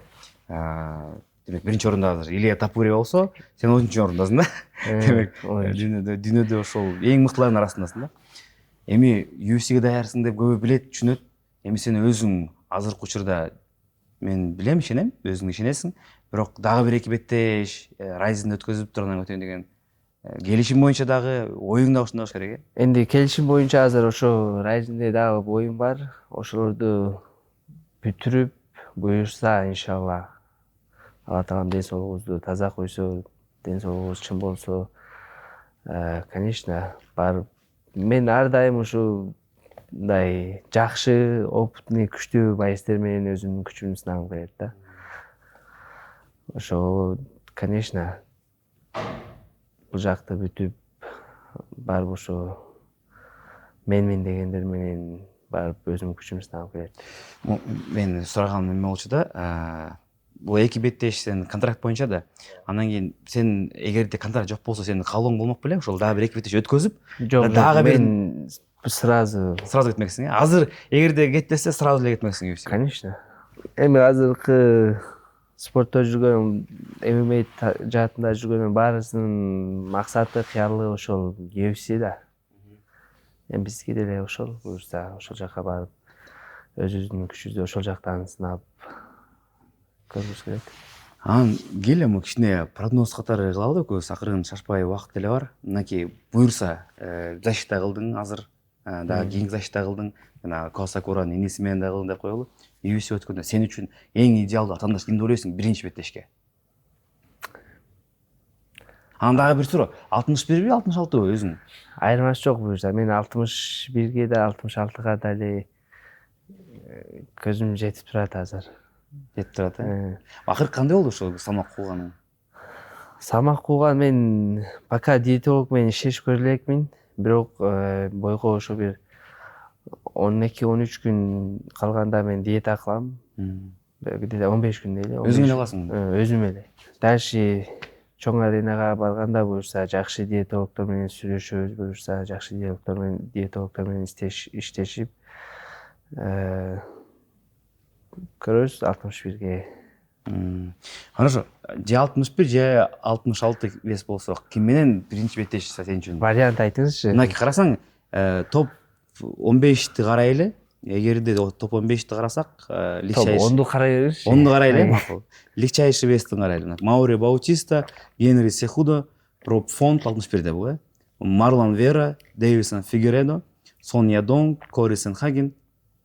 Демек биринчи орунда азыр Илья Тапури болсо, сен 13-орундасың да. Демек дүйнөдө ошол эң мыктылардын арасындасың да. Эми UFC'ге даярсың деп көбү билет, түшүнөт. Эми сен өзүң азыркы учурда мен билем, ишенем, өзүң ишенесиң. Бирок дагы бир эки беттеш Райзенди өткөзүп турган өтөйүн деген келишим боюнча дагы оюң да ушундай болуш керек э? Энди келишим боюнча азыр ошо Райзенде дагы оюм бар. Ошолорду бүтүрүп, буюрса иншалла Алла таалам ден соолугубузду таза койсо, ден соолугубуз чын болсо, конечно, барып мен ар дайым ушундай жакшы, опытный, күчтүү байстер менен өзүмдүн күчүмдү сынагым келет да. Ошо, конечно, бул жакты бүтүп барып ошо менмин дегендер менен барып өзүмдүн күчүмдү сынагым келет. Мен сураганым эме болчу да, бул эки беттеш сен контракт боюнча да. Андан кийин сен эгерде контракт жок болсо сенин каалооң болмок белең, ошол дагы бир эки беттеш өткөзүп, Жок, мен сразу кетмексиң. Азыр эгерде кет десе сразу эле кетмексиң UFC. Конечно. Эми азыркы спортто жүргөн, MMA жаатында жүргөн баарысынын максаты, кыялы ошол UFC да. Эми бизге деле ошол буюрса, ошол жака барып, өзүбүздүн күчүбүздү ошол жактан сынап көрүшүбүз керек. Анан келе мо кичине прогноз катары кылалы, көз акырын шашпай убакыт деле бар. Мынакей буюрса защита кылдың азыр, дагы кийинки защита кылдың, жана Косакуранын иниси менен да кылдың деп коелу. UFC өткөндө сен үчүн эң идеалдуу атаандаш кимди ойлойсуң биринчи беттешке? Анан дагы бир суроо, 61 66 өзүң? Айырмасы жок буюрса, мен 61ге да 66га да эле көзүм жетип турат азыр. Жетип турат, э? Акыркы кандай болду ошол салмак кууганың? Салмак кууган мен пока диетолог менен иштешип көрө элекмин, бирок бойго ошо бир 12-13 күн калганда мен диета кылам. Где-то 15 күн эле. Өзүң эле кыласың? Өзүм эле. Дальше чоң аренага барганда буюрса жакшы диетологдор менен сүйлөшөбүз, буюрса жакшы диетологдор менен иштешип көрөбүз 61ге. Хорошо. Же 61 же 66 вес болсо, ким менен биринчи беттеш сен үчүн? Вариант айтыңызчы. Мынакей карасаң, топ 15-ти карайлы. Эгерде топ 15-ти карасак, Топ 10-ду карайлычы. 10-ду карайлы, макул. Легчайший вестин карайлы. Маури Баутиста, Генри Сехудо, Роб Фонт 61-де бул, э? Марлон Вера, Дэвисон Фигередо, Сон Ядонг, Кори Сенхаген.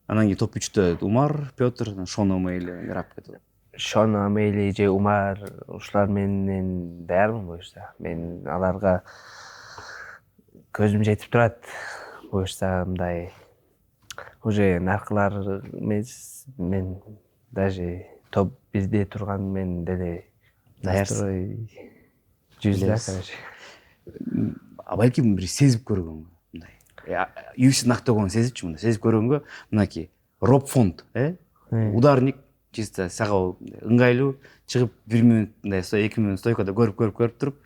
Анан кийин топ 3-тө Умар, Петр, Шон Омейли, Мирап кетет. Шон Омейли же Умар ушулар менен даярмын буюрса. Мен аларга көзүм жетип турат. Буюрса мындай уже наркылар эмес, мен даже топ 1де турган мен деле даярсың. Жүздө, короче. А балким бир сезип көргөнгө, мындай. UFC нактогон сезипчи мындай, сезип көргөнгө, мынакей Роб Фонт, ударник, чисто сага ыңгайлуу, чыгып 1 минут мындай 2 минут стойкада көрүп туруп,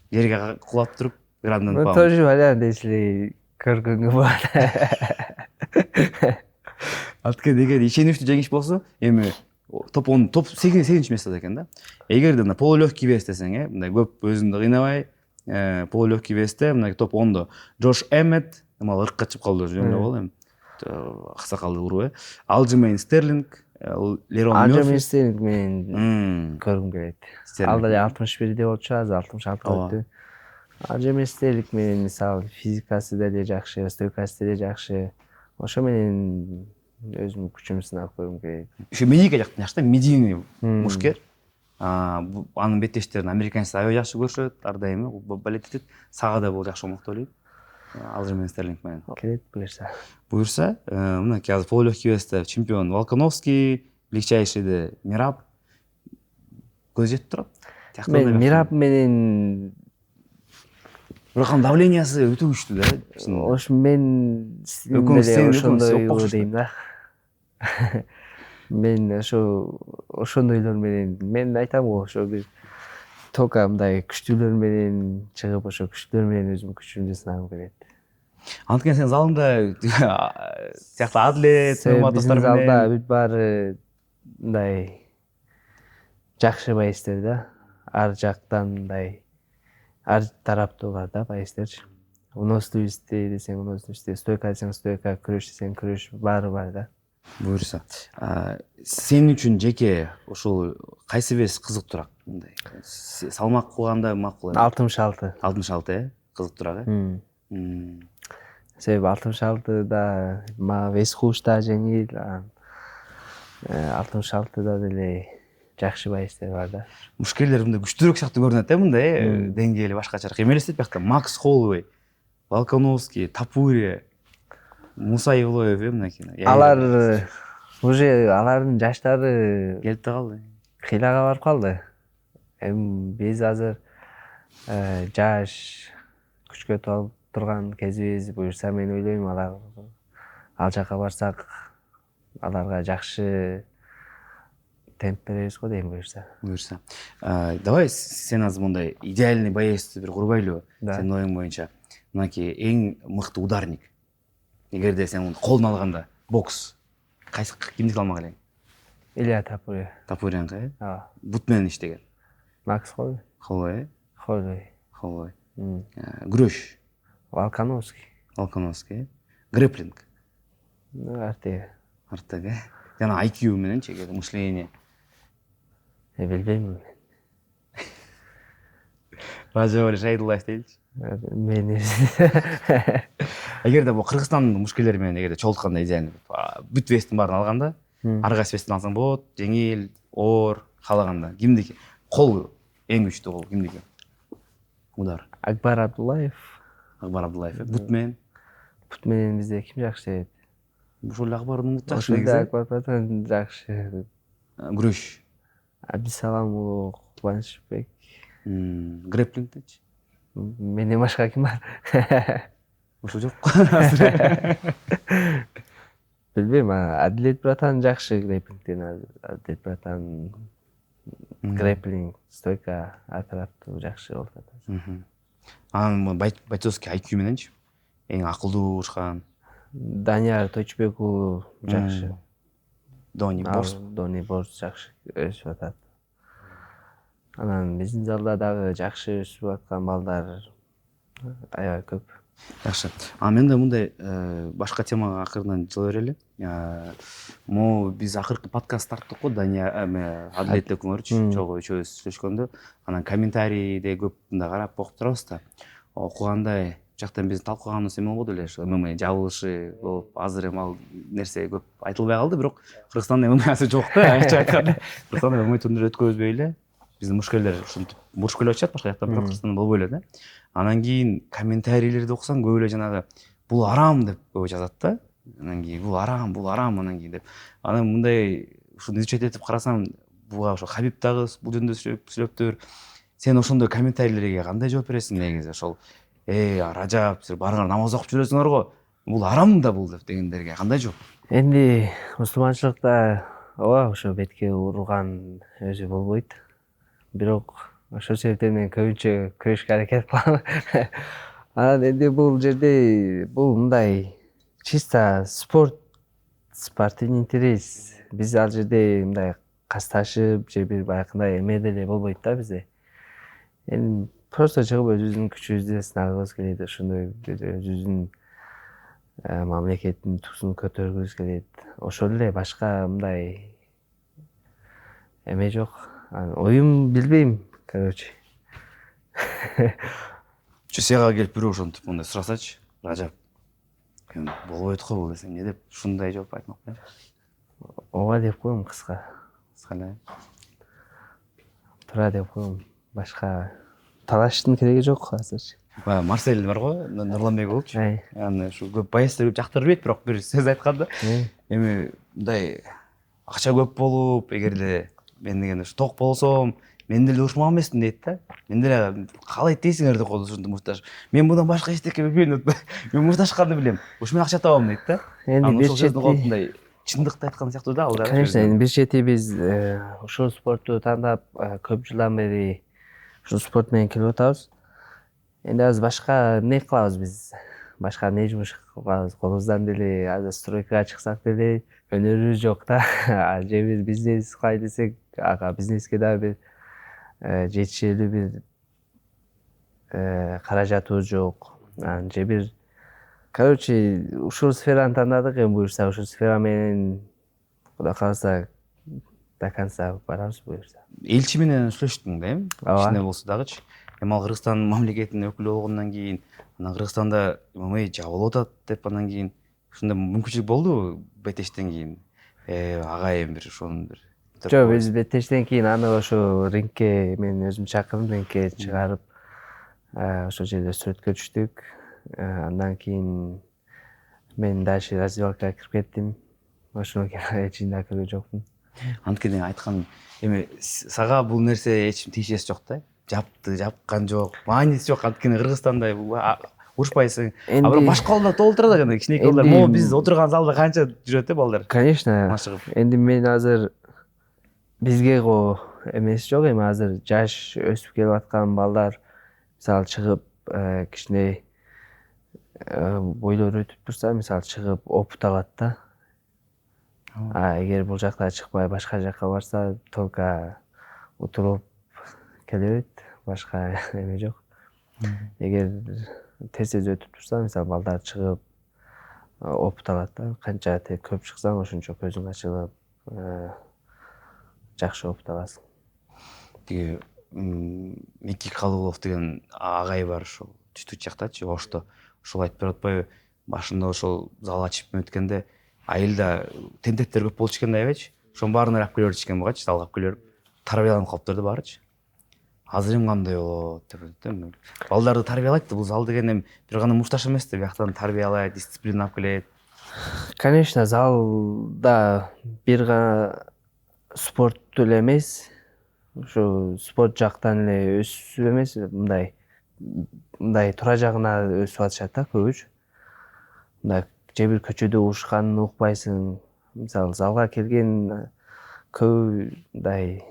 жерге кулап туруп, грандан Ну тоже вариант, если көргөнгө болот. Анткени эгер ишеничтүү жеңиш болсо, эми топ 10, топ 8-чи местода экен да. Эгерде мына полулегкий вес десең, мындай көп өзүңдү кыйнабай, полулегкий весте мына топ 10до Джош Эммет, мал ыркка чыгып калды уже эмне болду эми. Аксакалды уруу, Алджемейн Стерлинг, Лерон Мёрфи. Алджемейн Стерлинг менен көргүм келет. Ал да 61де болчу, азыр 66 өттү. Алджемейн Стерлинг менен мисалы физикасы деле жакшы, стойкасы деле жакшы. Ошо менен өзүмдүн күчүмдү сынап көргүм келет. Ошо медийка жактан жакшы да, медийный мушкер. Анын беттештерин американецтер аябай жакшы көрүшөт, ар дайым балет этет. Сага да бул жакшы болмок деп ойлойм. Алжирмен Стерлинг менен. Келет буюрса. Буюрса, мынакей азыр полулегкий весте чемпион Волконовский, легчайшийде Мираб көз жетип турат. Мен Мираб менен Бирок анын давлениясы өтө күчтүү да. Ошо мен Экөөңүз тең, ошондой экөөңүз боло дейм да. Мен ошондойлор менен мен айтам го, ошо бир только мындай күчтүүлөр менен чыгып, ошо күчтүүлөр менен өзүмдүн күчүмдү сынагым келет. Анткени сен залыңда сыяктуу атлет, Биздин залда бүт баары мындай жакшы байстер да. Ар жактан мындай ар тараптуу бар да байстерчи. Уносду истей десең уносду истей, стойка десең стойка, күрөш десең күрөш, баары бар да. Буюрса, сен үчүн жеке ушул кайсы вес кызыктуураак? Мындай салмак кылганда макул. 66. 66 кызыктуураак э? Себеби 66да мага вес кууш да жеңил, 66да деле жакшы байстер бар да. Мушкелер мындай күчтүүрөөк сыяктуу көрүнөт да, мындай деңгээли башкачараак. Эмелестет биякта Макс Холлвей, Волконовский, Тапури, Муса Евлоев мынакей. Алар уже алардын жаштары келип да калды. кыйлага барып калды. Эми биз азыр жаш күчкө толуп турган кезибиз. Буюрса мен ойлойм ал жака барсак аларга жакшы темп беребиз го дейм буюрса. Давай сен азыр мындай идеальный боецти бир курбайлыбы? Сенин оюң боюнча. Мынакей эң мыкты ударник. Эгерде сен колуна алганда бокс кайсы кимдики алмак элең? Илья Тапури. Тапуренко, э? Ооба. Бут менен иштеген. Макс Холлвей. Холлвей, Холлвей. Күрөш. Волконовский. Грэплинг. Артега. Жана IQ мененчи, мышление. Билбейм. Ражабали Шайдуллаев дейличи. Мен Эгерде бул Кыргызстандын мушкелери менен эгерде чогултканда идеально бүт вестин баарын алганда, ар кайсы вестин алсаң болот, жеңил, оор, каалаганда кимдики? Кол эң күчтүү кол кимдики? Удар. Акбар Абдуллаев. Бут менен бизде ким жакшы дейт? Ушул Акбардын бут жакшы негизи. Акбар жакшы. Күрөш. Абдисалам уулу Кубанычбек. Грэплингдечи? Менден башка ким бар? Ошо жок. Билбейм, Адилет братан жакшы грэплингден, Адилет братан грэплинг, стойка, ар тараптуу жакшы болуп атат. Анын бойцовский IQ мененчи? Эң акылдуу урушкан. Данияр Точбек уулу жакшы. Дони Борс жакшы өсүп атат. Анан биздин залда дагы жакшы өсүп аткан балдар аябай көп. Жакшы. Мен да мындай башка темага акырдан жыла берели. Могу биз акыркы подкаст тарттык го Дания Адилетте күңөрчү чогуу үчөөбүз сүйлөшкөндө. Анан комментарийде көп мындай карап окуп турабыз да. Окугандай жактан биздин талкууганыбыз эме болбоду эле, ММА жабылышы болуп, азыр эми ал нерсе көп айтылбай калды, бирок Кыргызстанда ММАсы жок да, ачык айтканда. Кыргызстанда ММА турнир өткөзбөй эле. Биздин мушкелер ушинтип мушкел очат башка жактан, бирок Кыргызстанда болбой эле да. Анан кийин комментарийлерди окусаң көп эле жанагы бул арам деп көп жазат да. Анан кийин бул арам анан кийин деп. Анан мындай ушуну изучать этип карасам, буга ошо Хабиб дагы бул жөнүндө сүйлөптүр. Сен ошондой комментарийлерге кандай жооп бересиң негизи? Ошол Ражап, силер барыңар намаз окуп жүрөсүңөр го. Бул арам да бул деп дегендерге кандай жооп? Энди мусулманчылыкта ооба ошо бетке урган өзү болбойт. Бирок ошол себептен мен көбүнчө күрөшкө аракет кылам. Анан энди бул жерде бул мындай чисто спорт, спортивный интерес. Биз ал жерде мындай касташып же бир баягындай эме деле болбойт да бизде. Эми просто чыгып өзүбүздүн күчүбүздү сынагыбыз келет, ошондой өзүбүздүн мамлекеттин туусун көтөргүбүз келет. Ошол эле, башка мындай эме жок. Оюм билбейм, короче. Сага келип бирөө ошентип мындай сурасачы, Ражап. Болбойт го бул десең, эмне деп ушундай жооп айтмак белем? Ооба деп коем кыска. Кыска эле. туура деп коем. Башка талаштын кереги жок азыр. Марсель бар го, Нурланбек болчу. Аны ушу көп баястар көп жактырып ийбейт, бирок бир сөз айтканда эми мындай акча көп болуп, эгерде мен деген ушу ток болсом, мен деле ушмак эмесмин дейт да. Мен деле каалайт дейсиңер деп коет ушунду мушташ. Мен мындан башка эчтеке билбейм деп. Мен мушташканды билем. Ушу менен акча табам дейт да. Энди бир чети мындай чындыкты айткан сыяктуу да ал да. Конечно, эми бир чети биз ушул спортту тандап көп жылдан бери ушул спорт менен келип атабыз. Энди азыр башка эмне кылабыз биз? Башка эмне жумуш кылабыз? Колубуздан деле азыр стройкага чыксак деле өнөрүбүз жок да. Же бир бизнес кылай десек, ага бизнеске дагы бир жетишелүү бир каражатыбыз жок. Же бир короче, ушул сфераны тандадык, эми буюрса ушул сфера менен Кудай кааласа до конца барабыз буюрса. Элчи менен сүйлөштүң да, эми? Ооба. Кичине болсо дагычы. Эми ал Кыргызстан мамлекетинин өкүлү болгондон кийин, анан Кыргызстанда ММА жабылып атат деп анан кийин ушундай мүмкүнчүлүк болдубу бетештен кийин? Агайым бир ошонун бир. Жок, биз бетештен кийин аны ошо рингке мен өзүм чакырдым, рингке чыгарып, ошол жерде сүрөткө түштүк. Андан кийин мен дальше раздевалкага кирип кеттим. Ошондон кийин эчине кирген жокмун. Анткени айткан эми сага бул нерсе эч тиешеси жок да. Жапкан жок, мааниси жок. Анткени Кыргызстанда урушпайсың. А бирок башка балдар толтура да, жана кичинекей балдар. Могу биз отурган залда канча жүрөт да балдар. Конечно. Машыгып. Энди мен азыр бизге го эмеси жок, эми азыр жаш өсүп келип аткан балдар мисалы чыгып кичине бойлору өтүп турса, мисалы чыгып опыт алат да. Эгер бул жакта чыкпай башка жакка барса, только утуруп келебейт, башка эме жок. Эгер тез өтүп турса, мисалы балдар чыгып опыт алат да. Канча көп чыксаң, ошончо көзүң ачылып, жакшы опыт аласың. Тиги Мики Калуулов деген агай бар, ошол түштүк жактачы, Ошто. Ошол айтып берип атпайбы, башында ошол зал ачып өткөндө айылда тентектер көп болчу экен да эбечи. Ошонун баарын алып келе берчү экен бугачы, залга алып келе берип, тарбияланып калыптыр да баарычы. Азыр эми кандай болот деп айтты. Балдарды тарбиялайт да, бул зал деген эми бир гана мушташ эмес да, бияктан тарбиялайт, дисциплина алып келет. Конечно, залда бир гана спорт эле эмес, ушу спорт жактан эле өсүп эмес, мындай туура жагына өсүп атышат да көбүчө. Мындай же бир көчөдө урушканын укпайсың. Мисалы залга келген көбү мындай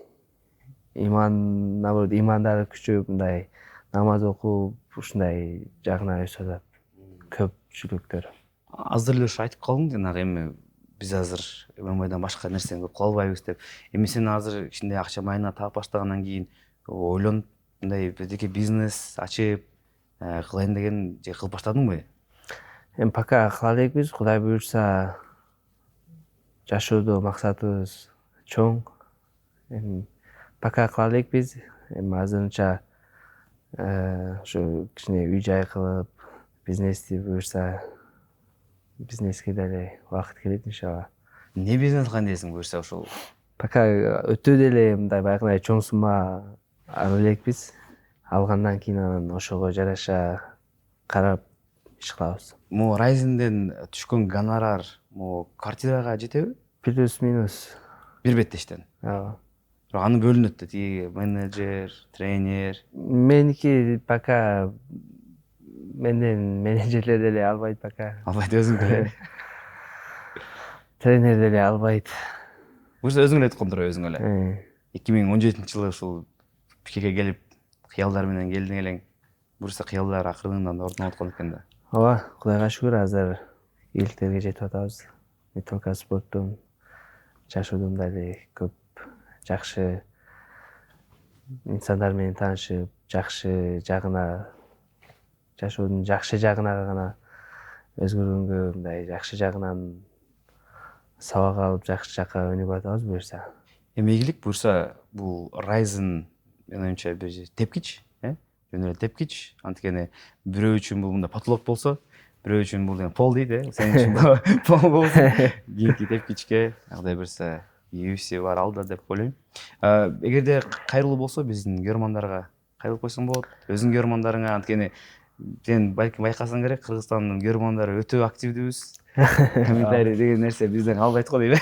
наоборот имандары күчөп, мындай намаз окуп, ушундай жагына өсүп атат көпчүлүктөр. Азыр эле ушу айтып калдың, жанагы эми биз азыр ММАдан башка нерсени көп кыла албайбыз деп. Эми сен азыр кичине акча майына таап баштагандан кийин ойлонуп мындай бирдеке бизнес ачып кылайын деген же кылып баштадыңбы? Эми пока кыла элекпиз, Кудай буюрса жашоодо максатыбыз чоң. Эми пока кыла элекпиз. Эми азырынча ошо кичине үй жай кылып, бизнести буюрса бизнеске деле убакыт келет иншалла. Не бизнес кылайын дейсиң буюрса ошол? Пока өтө деле мындай баягындай чоң сумма ала элекпиз. Алгандан кийин анан ошого жараша карап иш кылабыз. Могу Райзенден түшкөн гонорар могу квартирага жетеби? Плюс-минус. Бир беттештен. Ооба. Бирок аны бөлүнөт да, тиги менеджер, тренер. Меники пока менден менеджерлер деле албайт пока. Албайт, өзүң эле. Тренер деле албайт. Буюрса өзүң эле айткан тура, өзүң эле. 2017-жылы ушул пикеге келип, кыялдар менен келдиң элең. Буюрса кыялдар акырындан ордуна аткан экен да. Ооба, Кудайга шүгүр азыр ийгиликтерге жетип атабыз. Не только спорттун, жашоодун дагы көп жакшы инсандар менен таанышып, жакшы жагына, жашоодун жакшы жагына гана өзгөргөнгө, мындай жакшы жагынан сабак алып, жакшы жакка өнүгүп атабыз буюрса. Эми ийгилик буюрса бул Ryzen менин оюмча бир тепкич, жөн эле тепкич. Анткени бирөө үчүн бул мындай потолок болсо, бирөө үчүн бул деген пол дейт, сен үчүн пол болсо, кийинки тепкичке, андай берсе UFC бар алда деп ойлойм. Эгерде кайрылуу болсо биздин көрөрмандарга кайрылып койсоң болот. Өзүңдүн көрөрмандарыңа, анткени сен балким байкасаң керек, Кыргызстандын көрөрмандары өтө активдүүбүз. Комментарий деген нерсе бизден албайт го дейби.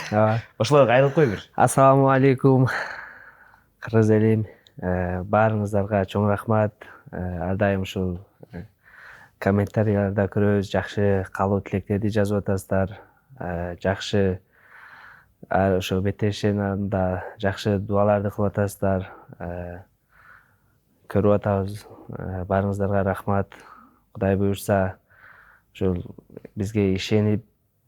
Ошолорго кайрылып кой бир. Ассаламу алейкум, кыргыз элим. Баарыңыздарга чоң рахмат. Ар дайым ушул комментарийлерде көрөбүз, жакшы каалоо тилектерди жазып атасыздар. Жакшы ошо беттериштердин алдында жакшы дуаларды кылып атасыздар. Көрүп атабыз. Баарыңыздарга рахмат. Кудай буюрса, ушул бизге ишенип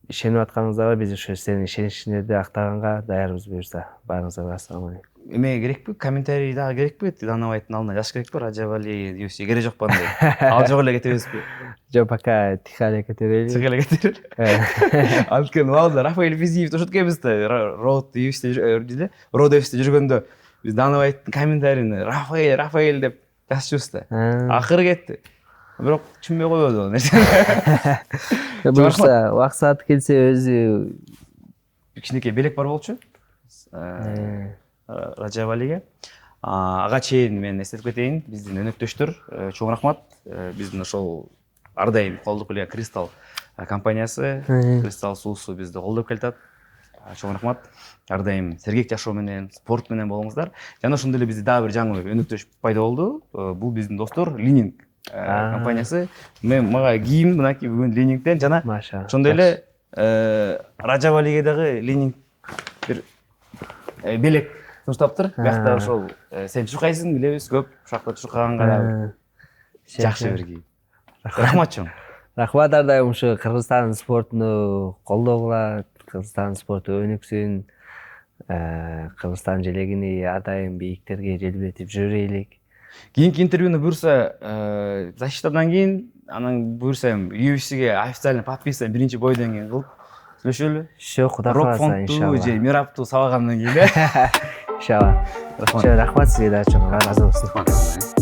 атканыңыздарга, биз ошо сиздердин ишеничиңерди актаганга даярбыз буюрса. Баарыңыздарга ассаламу алейкум. Эме керекпи? Комментарий дагы керекпи? Дана Вайттын алдына жазыш керекпи? Раджаб Али UFC керек жок бандай. Ал жок эле кетебизби? Жок, пока тихо эле кете берели. Тихо эле кетели. Анткени убагында Рафаэль Физиев ошентип экенбиз да, Road UFC жүргөндө биз Дана Вайттын комментарийине Рафаэль деп жазышыбыз да. Акыры кетти. Бирок түшүнбөй койбоду ал нерсени. Буюрса, убакыт сааты келсе өзү кичинекей белек бар болчу. Раджаб Алиге. Ага чейин мен эстетип кетейин, биздин өнөктөштөр чоң рахмат. Биздин ошол ар дайым колдоп келген Кристалл компаниясы, Кристалл суусу бизди колдоп келатат. Чоң рахмат. Ар дайым сергек жашоо менен, спорт менен болуңуздар. Жана ошондой эле бизде дагы бир жаңы өнөктөш пайда болду. Бул биздин достор Лининг компаниясы. Мага кийим мынакей бүгүн Линингден жана ошондой эле Раджаб Алиге дагы Лининг бир белек сунуштаптыр. Биякта ошол сен чуркайсың, билебиз, көп ушакта чуркаганга дагы жакшы бир кийим. Рахмат чоң. Рахмат, ар дайым ушу Кыргызстан спортуну колдогула, Кыргызстан спорту өнүксүн, Кыргызстан желегини ар дайым бийиктерге желбиретип жүрөйлүк. Кийинки интервьюну буюрса защитадан кийин, анан буюрса UFC'ге официально подписан биринчи бойдон кийин кылып сүйлөшөлү. Шо, кудай кааласа, иншалла. Же Мирапту сабагандан кийин. Иншалла. Рахмат сизге да чоң, ыраазы болсун.